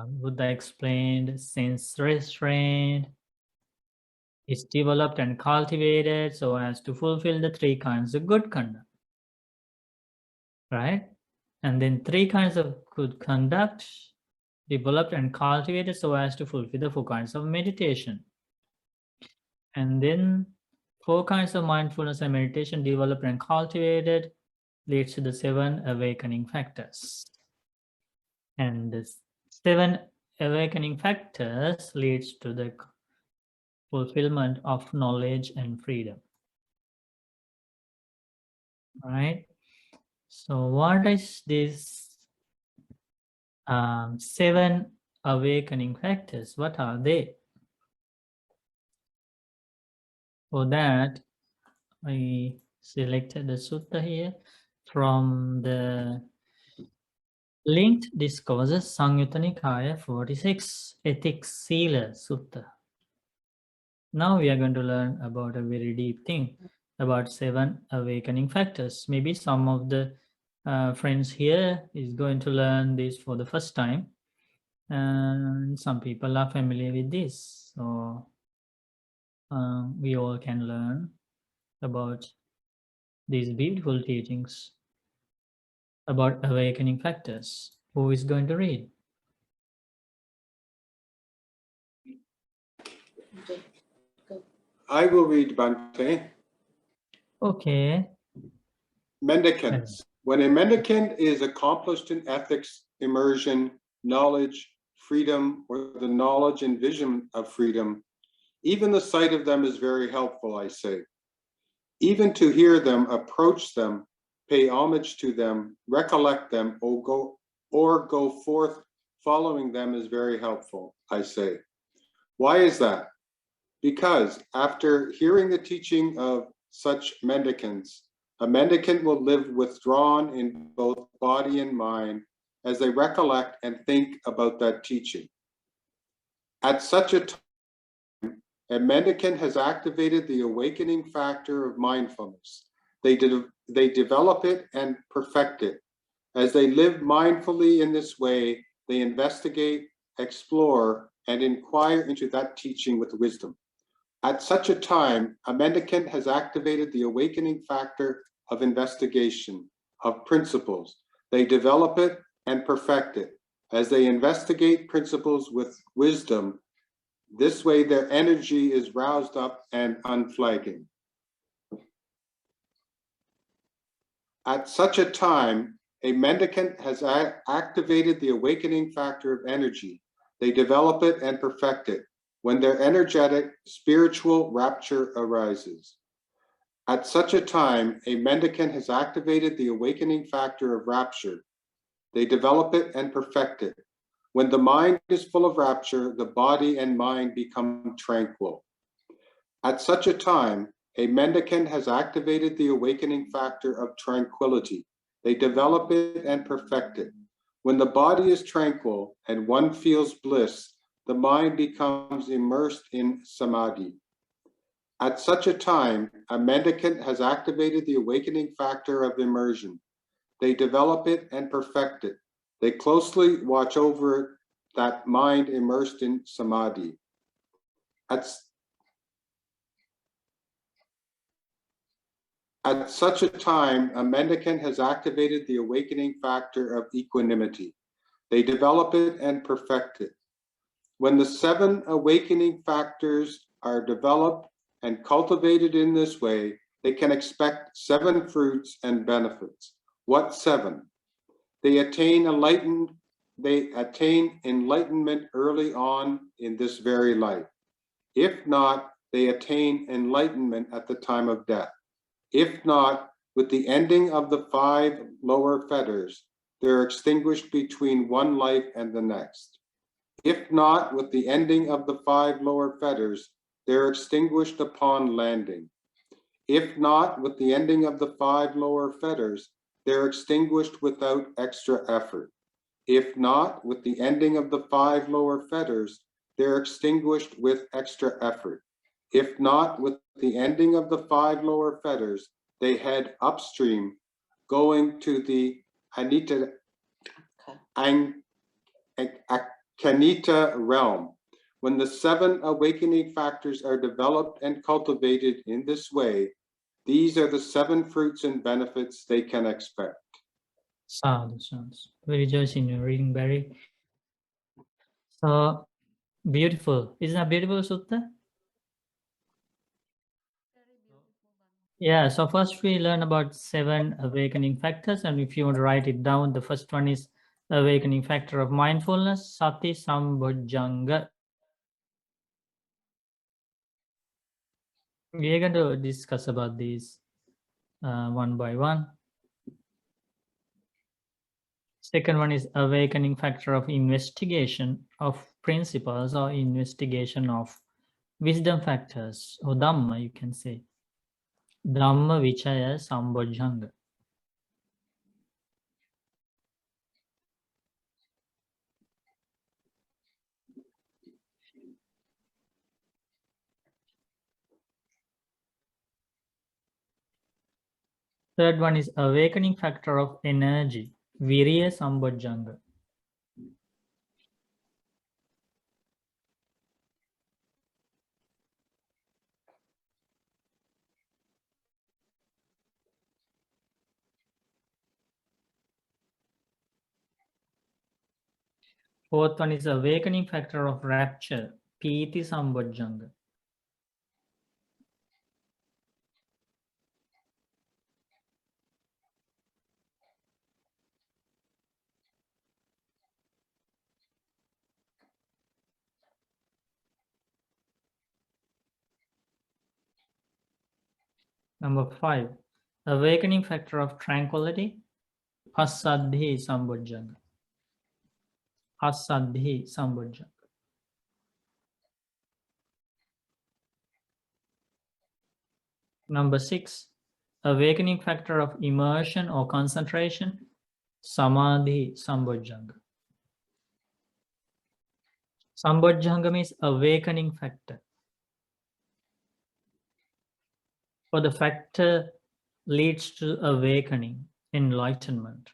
Buddha explained sense restraint is developed and cultivated so as to fulfill the three kinds of good conduct, right? And then three kinds of good conduct developed and cultivated so as to fulfill the four kinds of meditation. And then four kinds of mindfulness and meditation developed and cultivated leads to the 7 awakening factors. And the 7 awakening factors leads to the fulfillment of knowledge and freedom. All right. So what is this 7 awakening factors. What are they? For that, I selected the sutta here from the linked discourses Samyutta Nikaya 46 Ethics Sila Sutta. Now we are going to learn about a very deep thing about 7 awakening factors. Maybe some of the friends here is going to learn this for the first time, and some people are familiar with this. So we all can learn about these beautiful teachings about awakening factors. Who is going to read? I will read, Bhante. Okay. Mendicants. When a mendicant is accomplished in ethics, immersion, knowledge, freedom, or the knowledge and vision of freedom, even the sight of them is very helpful, I say. Even to hear them, approach them, pay homage to them, recollect them, or go forth following them is very helpful, I say. Why is that? Because after hearing the teaching of such mendicants, a mendicant will live withdrawn in both body and mind as they recollect and think about that teaching. At such a time, a mendicant has activated the awakening factor of mindfulness. They develop it and perfect it. As they live mindfully in this way, they investigate, explore, and inquire into that teaching with wisdom. At such a time, a mendicant has activated the awakening factor of investigation, of principles. They develop it and perfect it. As they investigate principles with wisdom, this way their energy is roused up and unflagging. At such a time, a mendicant has activated the awakening factor of energy. They develop it and perfect it when their energetic spiritual rapture arises. At such a time, a mendicant has activated the awakening factor of rapture. They develop it and perfect it. When the mind is full of rapture, the body and mind become tranquil. At such a time, a mendicant has activated the awakening factor of tranquility. They develop it and perfect it. When the body is tranquil and one feels bliss, the mind becomes immersed in samadhi. At such a time, a mendicant has activated the awakening factor of immersion. They develop it and perfect it. They closely watch over that mind immersed in samadhi. At such a time, a mendicant has activated the awakening factor of equanimity. They develop it and perfect it. When the 7 awakening factors are developed and cultivated in this way, they can expect 7 fruits and benefits. What 7? They attain enlightenment early on in this very life. If not, they attain enlightenment at the time of death. If not, with the ending of the 5 lower fetters, they're extinguished between one life and the next. If not, with the ending of the 5 lower fetters, they're extinguished upon landing. If not, with the ending of the 5 lower fetters, they're extinguished without extra effort. If not, with the ending of the 5 lower fetters, they're extinguished with extra effort. If not, with the ending of the 5 lower fetters, they head upstream, going to the Kanita realm. When the 7 awakening factors are developed and cultivated in this way, these are the 7 fruits and benefits they can expect. Sadhu, sadhu. We rejoice in your reading, Barry. So beautiful. Isn't that beautiful, Sutta? Yeah, so first we learn about 7 awakening factors, and if you want to write it down, the first one is awakening factor of mindfulness, Sati Sambojjhanga. We are going to discuss about these one by one. Second one is awakening factor of investigation of principles or investigation of wisdom factors, or Dhamma, you can say. Dhamma Vichaya Sambojjhanga. Third one is awakening factor of energy, Viriya Sambojjhanga. Fourth one is awakening factor of rapture, Piti Sambojjhanga. Number 5, awakening factor of tranquility, Passaddhi Sambojjhanga. Passaddhi Sambojjhanga. Number 6, awakening factor of immersion or concentration, Samadhi Sambojjhanga. Sambojjhanga means awakening factor. For the factor leads to awakening, enlightenment.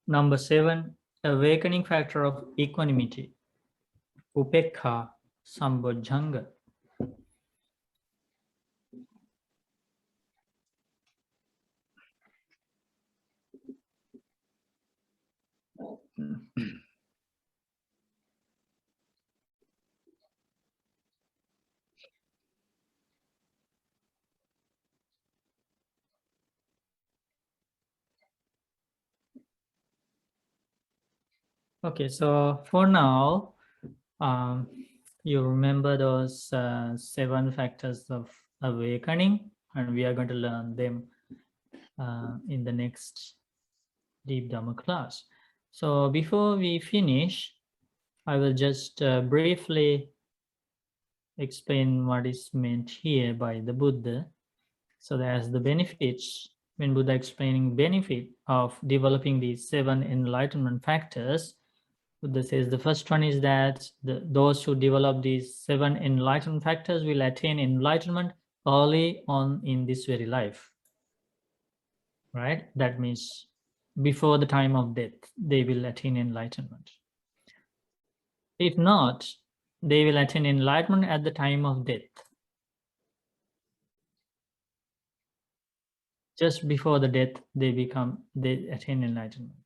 Number 7, awakening factor of equanimity, Upekha Sambojjhanga. Okay, so for now, you remember those 7 factors of awakening, and we are going to learn them in the next Deep Dhamma class. So before we finish, I will just briefly explain what is meant here by the Buddha. So there's the benefits, when Buddha explaining benefit of developing these 7 enlightenment factors, Buddha says the first one is that those who develop these 7 enlightenment factors will attain enlightenment early on in this very life. Right? That means before the time of death, they will attain enlightenment. If not, they will attain enlightenment at the time of death. Just before the death, they attain enlightenment.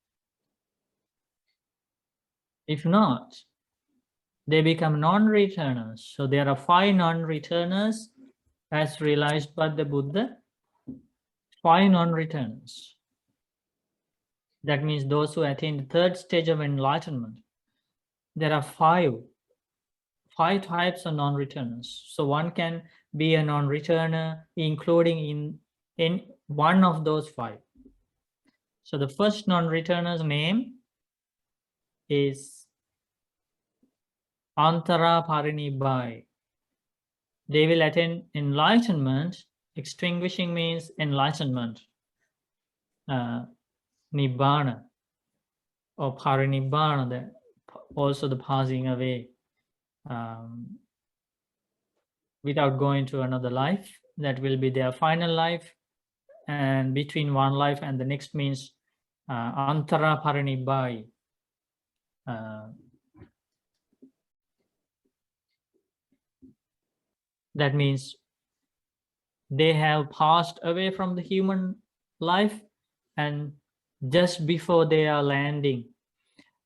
If not, they become non-returners. So there are 5 non-returners as realized by the Buddha. 5 non-returners. That means those who attain the 3rd stage of enlightenment. There are 5 types of non-returners. So one can be a non-returner, including in one of those 5. So the first non-returner's name is Antara Parinibhai. They will attain enlightenment. Extinguishing means enlightenment. Nibbana or Parinibbana, also the passing away without going to another life. That will be their final life. And between one life and the next means Antara Parinibhai. That means they have passed away from the human life, and just before they are landing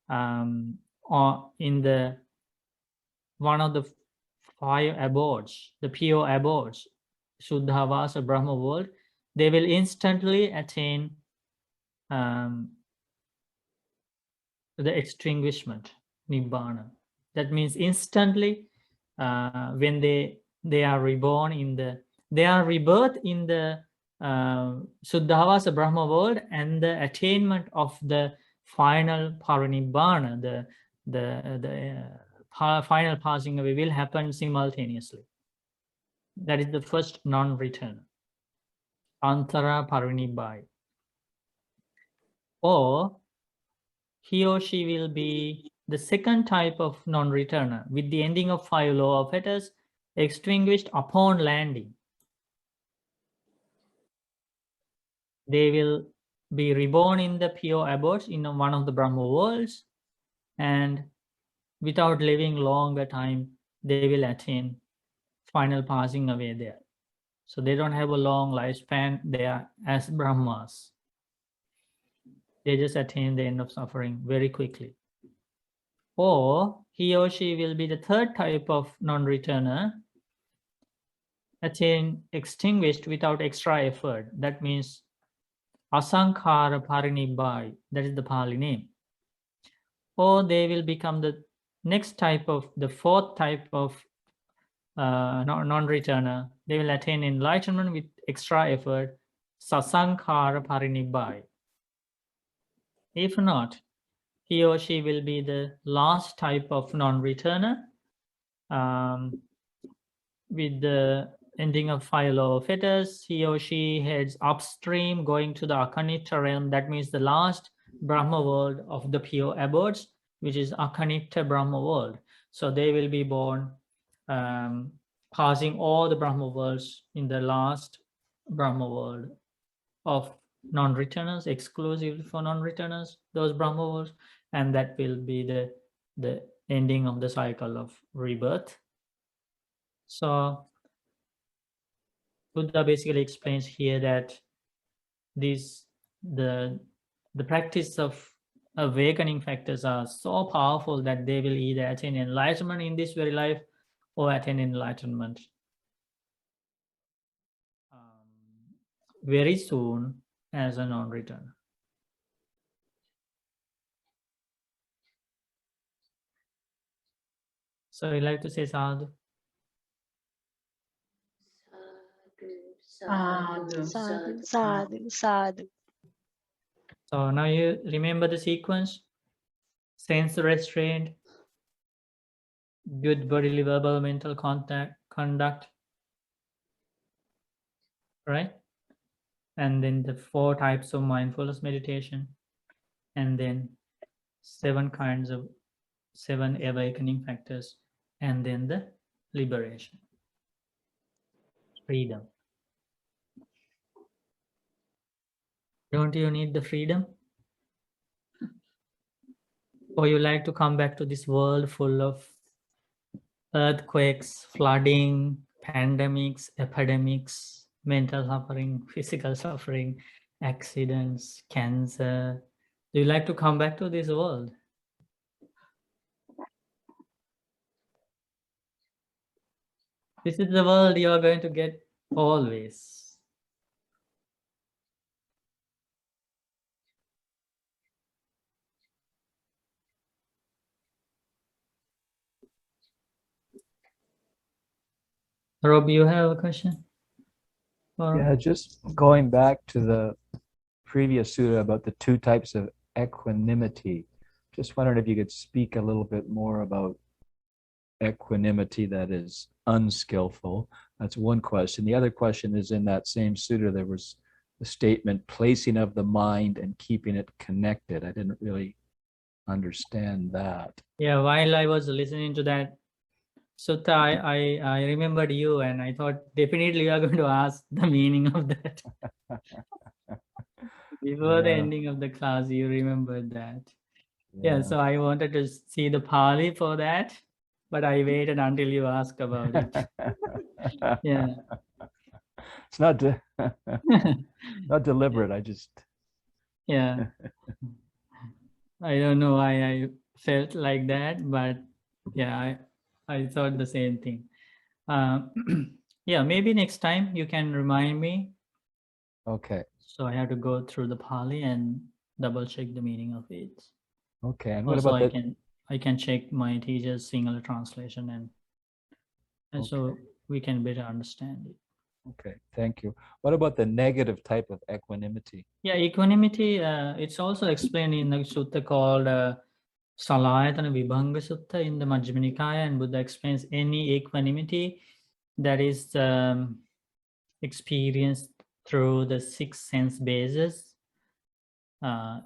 or in the one of the 5 abodes, the pure abodes, Shuddhavasa Brahma world, they will instantly attain the extinguishment, nibbana. That means instantly, when they are reborn in they are rebirth in the Suddhavasa Brahma world, and the attainment of the final parinibbana, the final passing away, will happen simultaneously. That is the first non-return, antara parinibbai. Or he or she will be the second type of non-returner, with the ending of 5 law of fetters extinguished upon landing. They will be reborn in the pure abodes in one of the Brahma worlds, and without living longer time, they will attain final passing away there. So they don't have a long lifespan. They are as Brahmas. They just attain the end of suffering very quickly. Or he or she will be the third type of non-returner, attain extinguished without extra effort. That means asankhara parinibbai. That is the Pali name. Or they will become the next type of, the fourth type of non-returner. They will attain enlightenment with extra effort, sasankhara parinibbai. If not, he or she will be the last type of non-returner, with the ending of 5 law of fetters. He or she heads upstream, going to the Akanita realm. That means the last Brahma world of the pure abodes, which is Akanita Brahma world. So they will be born, passing all the Brahma worlds in the last Brahma world of non-returners, exclusively for non-returners, those Brahma worlds, and that will be the ending of the cycle of rebirth. So Buddha basically explains here that the practice of awakening factors are so powerful that they will either attain enlightenment in this very life or attain enlightenment very soon as a non-returner. So you like to say sadhu? Sadhu. Sadhu, sadhu, sadhu. So now you remember the sequence: sense restraint, good bodily, verbal, mental conduct, right? And then the 4 types of mindfulness meditation, and then 7 awakening factors, and then the liberation, freedom. Don't you need the freedom? Or you like to come back to this world full of earthquakes, flooding, pandemics, epidemics, mental suffering, physical suffering, accidents, cancer? Do you like to come back to this world? This is the world you are going to get always. Rob, you have a question? Or... Yeah, just going back to the previous sutta about the 2 types of equanimity. Just wondering if you could speak a little bit more about equanimity that is unskillful. That's one question. The other question is, in that same sutta, there was the statement, placing of the mind and keeping it connected. I didn't really understand that. Yeah, while I was listening to that sutta, I remembered you, and I thought definitely you are going to ask the meaning of that. Before the ending of the class, you remembered that. Yeah, so I wanted to see the Pali for that, but I waited until you asked about it. Yeah. It's not not deliberate. I just... Yeah. I don't know why I felt like that, but yeah, I thought the same thing. Yeah, maybe next time you can remind me Okay. So I have to go through the Pali and double check the meaning of it. Okay. And what Also, about that? I can check my teacher's single translation and so we can better understand it. Okay. Thank you. What about the negative type of equanimity? Yeah, equanimity, it's also explained in the sutta called Salayatana Vibhanga Sutta in the Majjhima Nikaya, and Buddha explains any equanimity that is experienced through the 6 sense bases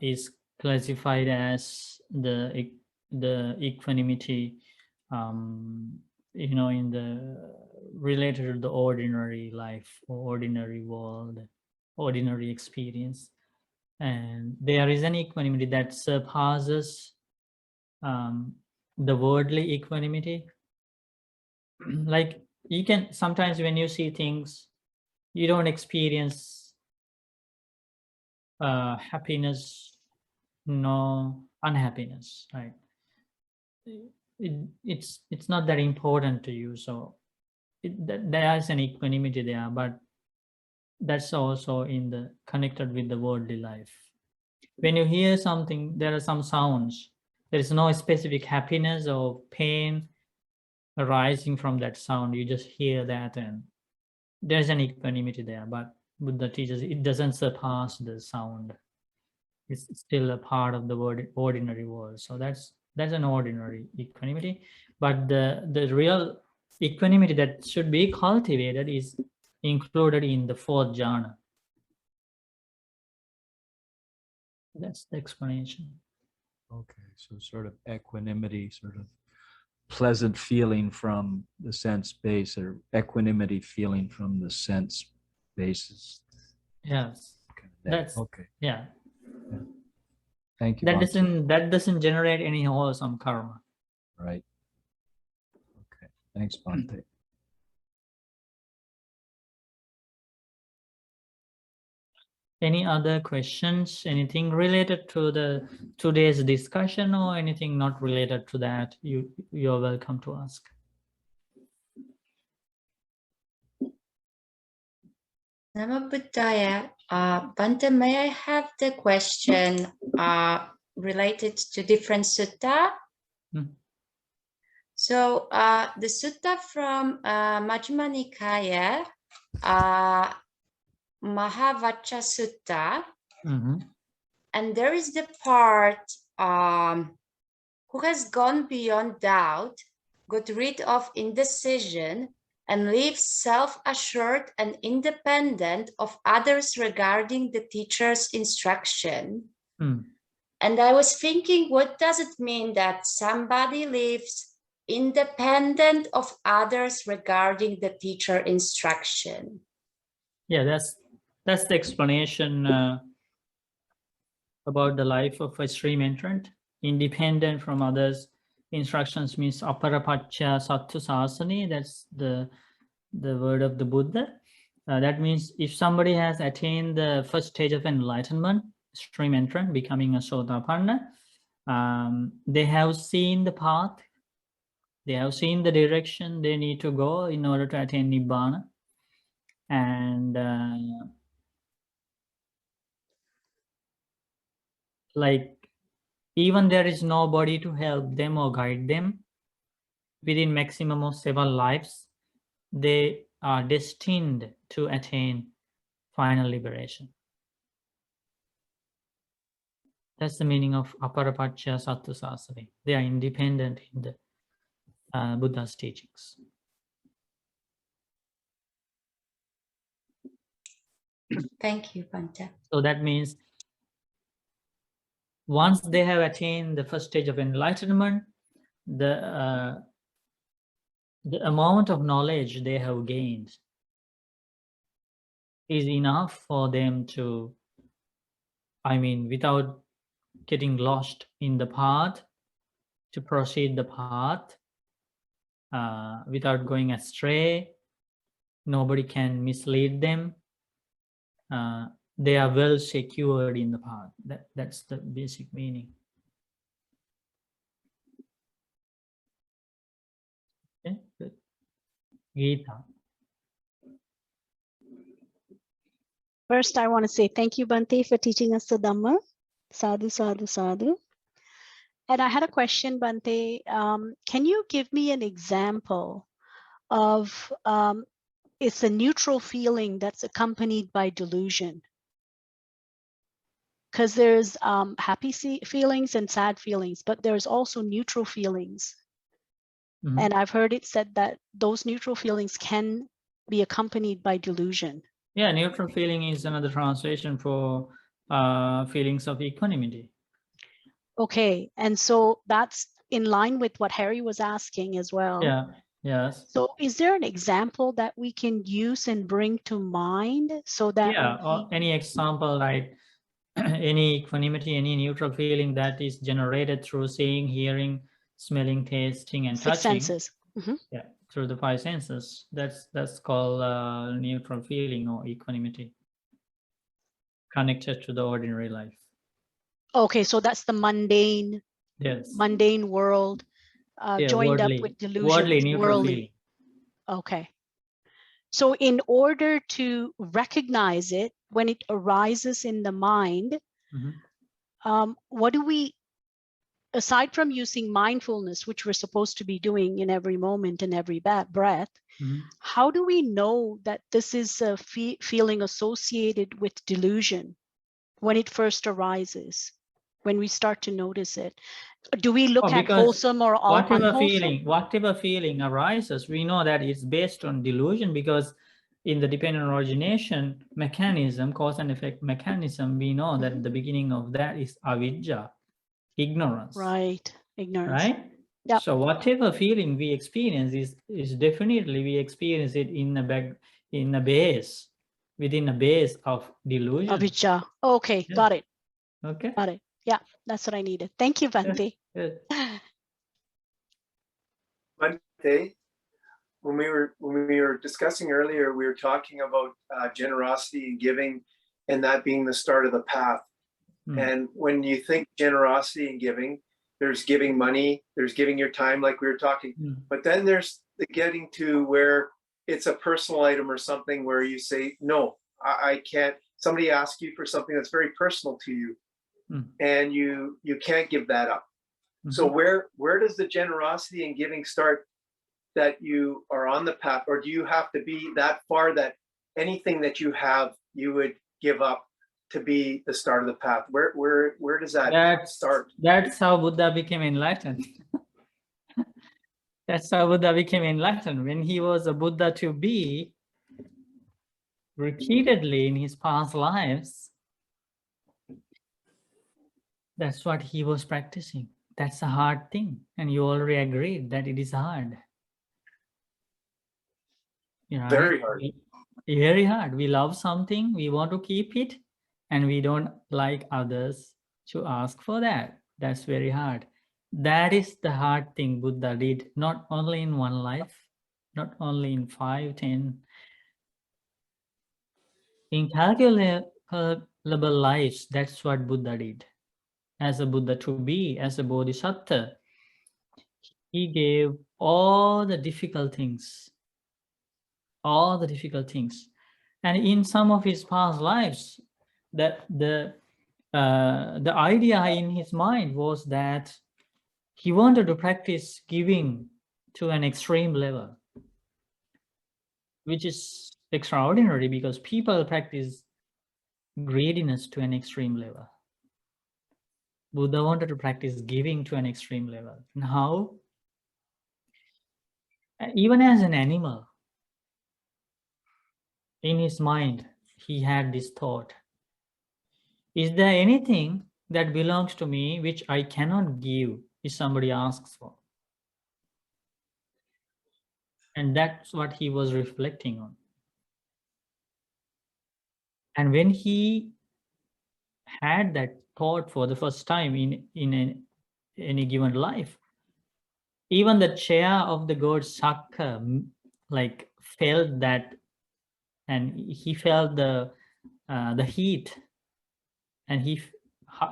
is classified as the equanimity, in the related to the ordinary life or ordinary world, ordinary experience. And there is an equanimity that surpasses the worldly equanimity. Like you can sometimes when you see things, you don't experience happiness, no unhappiness, right? It's not that important to you, so there is an equanimity there, but that's also in the connected with the worldly life. When you hear something, there are some sounds, there is no specific happiness or pain arising from that sound. You just hear that and there's an equanimity there, but Buddha teaches it doesn't surpass the sound. It's still a part of the ordinary world. So that's an ordinary equanimity. But the real equanimity that should be cultivated is included in the 4th jhana. That's the explanation. Okay. So sort of equanimity, sort of pleasant feeling from the sense base, or equanimity feeling from the sense basis. Yes. That's okay. Yeah. Thank you. That doesn't generate any wholesome karma. Right. Okay. Thanks, Bhante. Any other questions? Anything related to the today's discussion or anything not related to that? You're welcome to ask. Nama Buddhaya. Bhante, may I have the question related to different sutta? So the sutta from Majjhima Nikaya, Mahavacha Sutta, and there is the part who has gone beyond doubt, got rid of indecision, and lives self-assured and independent of others regarding the teacher's instruction. And I was thinking, what does it mean that somebody lives independent of others regarding the teacher instruction? Yeah, that's the explanation about the life of a stream entrant. Independent from others. Instructions means aparapaccha sattu sasani. That's the word of the Buddha. That means if somebody has attained the first stage of enlightenment, stream entrant, becoming a sotapanna, they have seen the path, they have seen the direction they need to go in order to attain nibbana. And like even there is nobody to help them or guide them, within maximum of 7 lives, they are destined to attain final liberation. That's the meaning of aparapaccha sattu sasani. They are independent in the Buddha's teachings. Thank you, Bhante. So that means once they have attained the first stage of enlightenment, the amount of knowledge they have gained is enough for them to, without getting lost in the path, to proceed the path without going astray. Nobody can mislead them. They are well secured in the path. That's the basic meaning. Okay, good. Gita. First, I want to say thank you, Bhante, for teaching us the Dhamma. Sadhu, sadhu, sadhu. And I had a question, Bhante. Can you give me an example of it's a neutral feeling that's accompanied by delusion? Because there's happy feelings and sad feelings, but there's also neutral feelings. Mhm. And I've heard it said that those neutral feelings can be accompanied by delusion. Yeah, neutral feeling is another translation for feelings of equanimity. Okay, and so that's in line with what Harry was asking as well. Yeah, yes. So is there an example that we can use and bring to mind so that Yeah, or any example like any equanimity, any neutral feeling that is generated through seeing, hearing, smelling, tasting, and six touching. senses? Mhm. Yeah, through the five senses. That's called neutral feeling or equanimity, connected to the ordinary life. Okay, so that's the mundane world Yeah, joined up worldly, with delusion. worldly neutral feeling. Okay. So in order to recognize it when it arises in the mind, what do we, aside from using mindfulness, which we're supposed to be doing in every moment and every breath, how do we know that this is a feeling associated with delusion when it first arises, when we start to notice it? Do we look at wholesome or unwholesome? Whatever feeling arises, we know that it's based on delusion, because in the dependent origination mechanism, cause and effect mechanism, we know that the beginning of that is avidya, ignorance. Right, ignorance. Right? Yep. So whatever feeling we experience is definitely we experience it in a base, within a base of delusion. Avidya. Okay, Yeah. got it. Okay. Got it. Yeah, that's what I needed. Thank you, Bhante. Good. Bhante, when we were discussing earlier, we were talking about generosity and giving, and that being the start of the path. And when you think generosity and giving, there's giving money, there's giving your time, like we were talking, but then there's the getting to where it's a personal item or something where you say, no, I can't. Somebody asks you for something that's very personal to you, and you can't give that up. So where does the generosity and giving start, that you are on the path? Or do you have to be that far that anything that you have, you would give up to be the start of the path? Where does that start? That's how Buddha became enlightened. That's how Buddha became enlightened. When he was a Buddha to be, repeatedly in his past lives, that's what he was practicing. That's a hard thing. And you already agreed that it is hard. You know, very hard. Very hard. We love something, we want to keep it, and we don't like others to ask for that. That's very hard. That is the hard thing Buddha did, not only in one life, not only in 5, 10, incalculable lives. That's what Buddha did. As a Buddha to be, as a Bodhisattva, he gave all the difficult things. And in some of his past lives, that the idea in his mind was that he wanted to practice giving to an extreme level, which is extraordinary because people practice greediness to an extreme level. Buddha wanted to practice giving to an extreme level. And how? Even as an animal, in his mind, he had this thought: is there anything that belongs to me which I cannot give if somebody asks for? And that's what he was reflecting on. And when he had that thought for the first time in any given life, even the chair of the god Sakka like felt that, and he felt the heat, and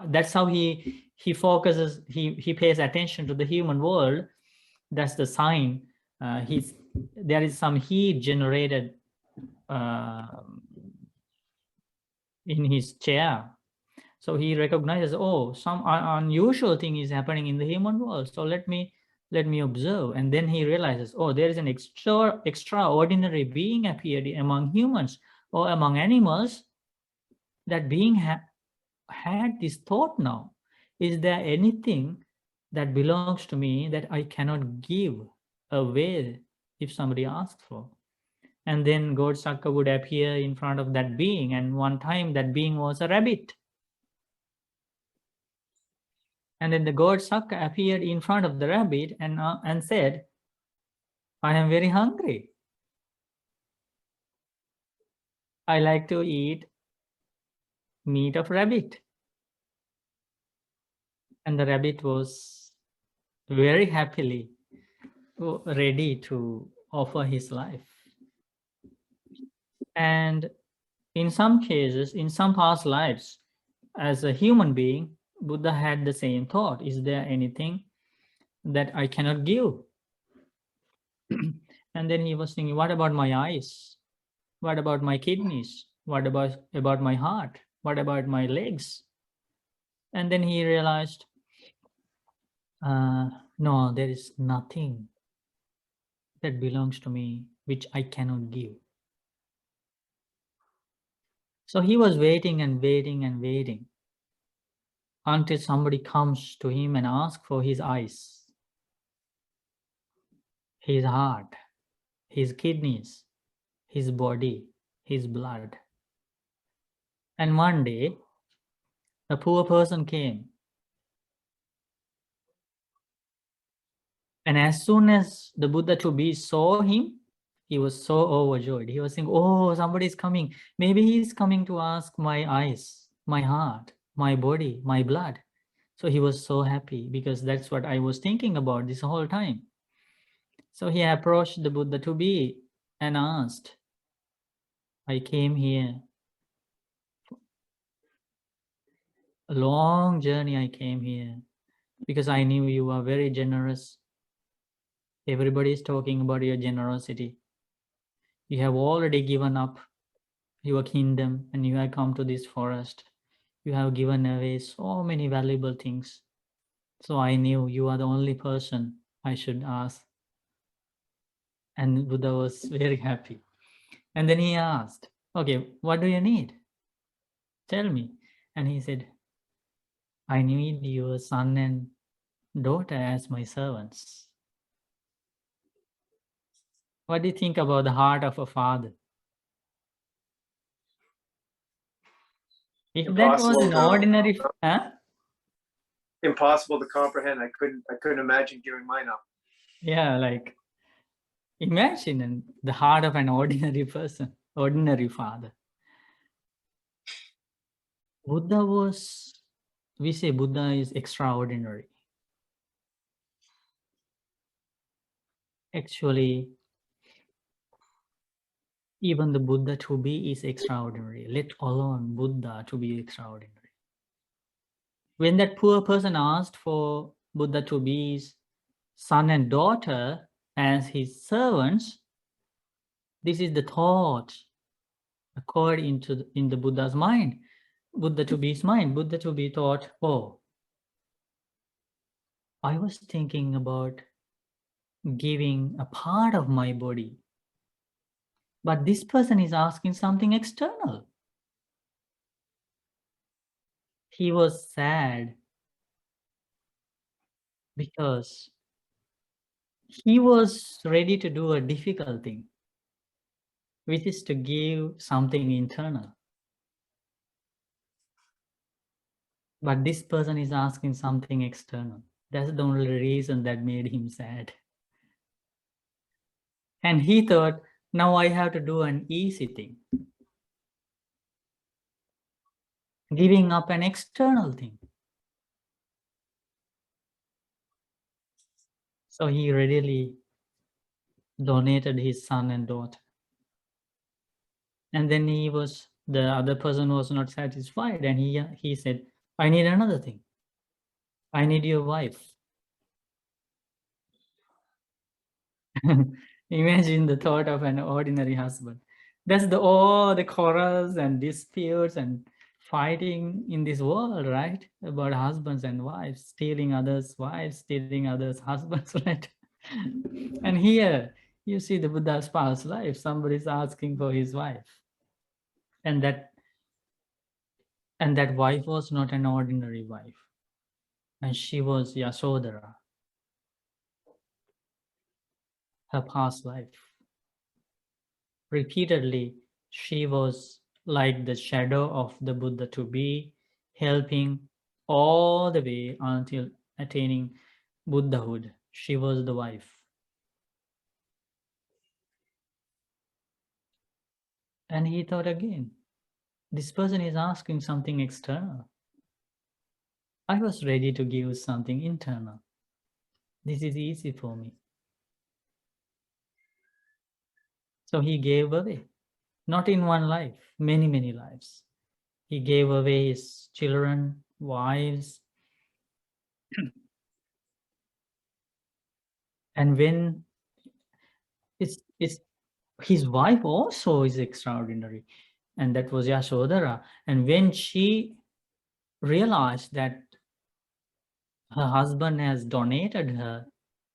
that's how he focuses, he pays attention to the human world. That's the sign. There is some heat generated in his chair. So he recognizes, oh, some unusual thing is happening in the human world. So let me observe. And then he realizes, oh, there is an extraordinary being appeared among humans or among animals. That being had this thought now. Is there anything that belongs to me that I cannot give away if somebody asks for? And then God Sakka would appear in front of that being. And one time that being was a rabbit. And then the God Sakka appeared in front of the rabbit and said, I am very hungry. I like to eat meat of rabbit. And the rabbit was very happily ready to offer his life. And in some cases, in some past lives, as a human being, Buddha had the same thought. Is there anything that I cannot give? And then he was thinking, what about my eyes? What about my kidneys? What about my heart? What about my legs? And then he realized, no, there is nothing that belongs to me which I cannot give. So he was waiting and waiting and waiting until somebody comes to him and asks for his eyes, his heart, his kidneys, his body, his blood. And one day, a poor person came. And as soon as the Buddha to be saw him, he was so overjoyed. He was saying, oh, somebody is coming. Maybe he is coming to ask my eyes, my heart, my body, my blood. So he was so happy because that's what I was thinking about this whole time. So he approached the Buddha to be and asked, I came here. A long journey I came here because I knew you are very generous. Everybody is talking about your generosity. You have already given up your kingdom and you have come to this forest. You have given away so many valuable things. So I knew you are the only person I should ask. And Buddha was very happy. And then he asked, okay, what do you need? Tell me. And he said, I need your son and daughter as my servants. What do you think about the heart of a father? If that was an ordinary, impossible to comprehend. I couldn't imagine giving mine up. Yeah, like imagine the heart of an ordinary person, ordinary father. Buddha was, we say Buddha is extraordinary. Actually, even the Buddha to be is extraordinary, let alone Buddha to be extraordinary. When that poor person asked for Buddha to be his son and daughter as his servants, this is the thought occurred in the Buddha's mind. Buddha to be's mind. Buddha to be thought, oh, I was thinking about giving a part of my body, but this person is asking something external. He was sad because he was ready to do a difficult thing, which is to give something internal. But this person is asking something external. That's the only reason that made him sad. And he thought, now I have to do an easy thing. Giving up an external thing. So he readily donated his son and daughter. And then the other person was not satisfied and he said, I need another thing. I need your wife. Imagine the thought of an ordinary husband. That's all the quarrels and disputes and fighting in this world, right? About husbands and wives, stealing others' wives, stealing others' husbands, right? And here you see the Buddha's past life. Somebody's asking for his wife. And that wife was not an ordinary wife. And she was Yasodhara, her past life. Repeatedly, she was like the shadow of the Buddha to be, helping all the way until attaining Buddhahood. She was the wife. And he thought again, this person is asking something external. I was ready to give something internal. This is easy for me. So he gave away, not in one life, many, many lives. He gave away his children, wives. And when it's his wife also is extraordinary, and that was Yasodhara. And when she realized that her husband has donated her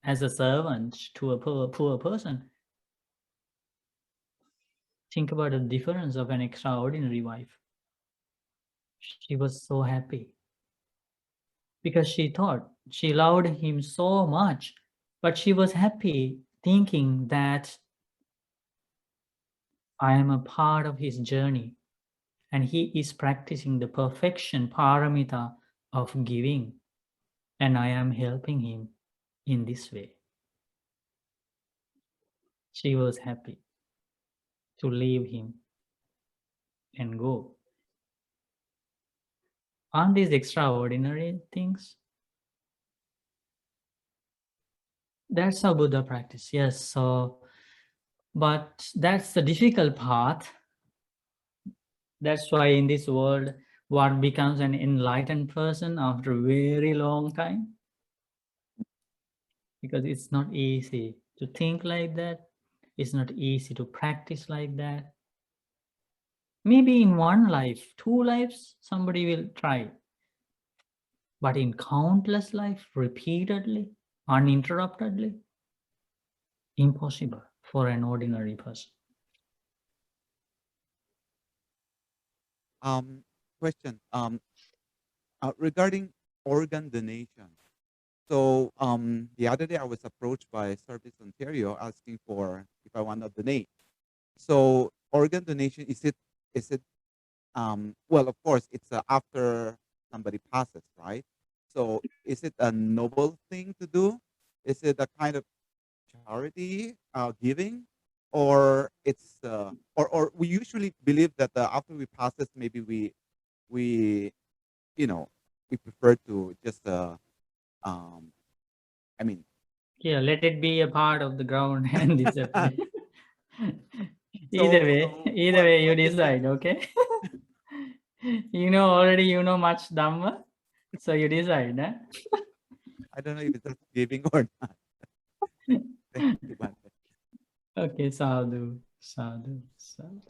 as a servant to a poor person, think about the difference of an extraordinary wife. She was so happy because she thought she loved him so much, but she was happy thinking that I am a part of his journey and he is practicing the perfection paramita of giving, and I am helping him in this way. She was happy to leave him and go. Aren't these extraordinary things? That's how Buddha practice, yes. So, but that's the difficult path. That's why in this world, what becomes an enlightened person after a very long time? Because it's not easy to think like that. It's not easy to practice like that. Maybe in one life, 2 lives, somebody will try. But in countless life, repeatedly, uninterruptedly, impossible for an ordinary person. Question regarding organ donation. So the other day I was approached by Service Ontario asking for if I want to donate. So organ donation, is it well, of course it's after somebody passes, right? So is it a noble thing to do? Is it a kind of charity giving, or it's or we usually believe that after we passes, maybe we you know we prefer to just I mean, Yeah, let it be a part of the ground and disappear. so Either way, you what is decide, okay? Already you know much Dhamma, so you decide, huh? I don't know if it's giving or not. Thank you, Bante. Okay, sadhu, sadhu, sadhu.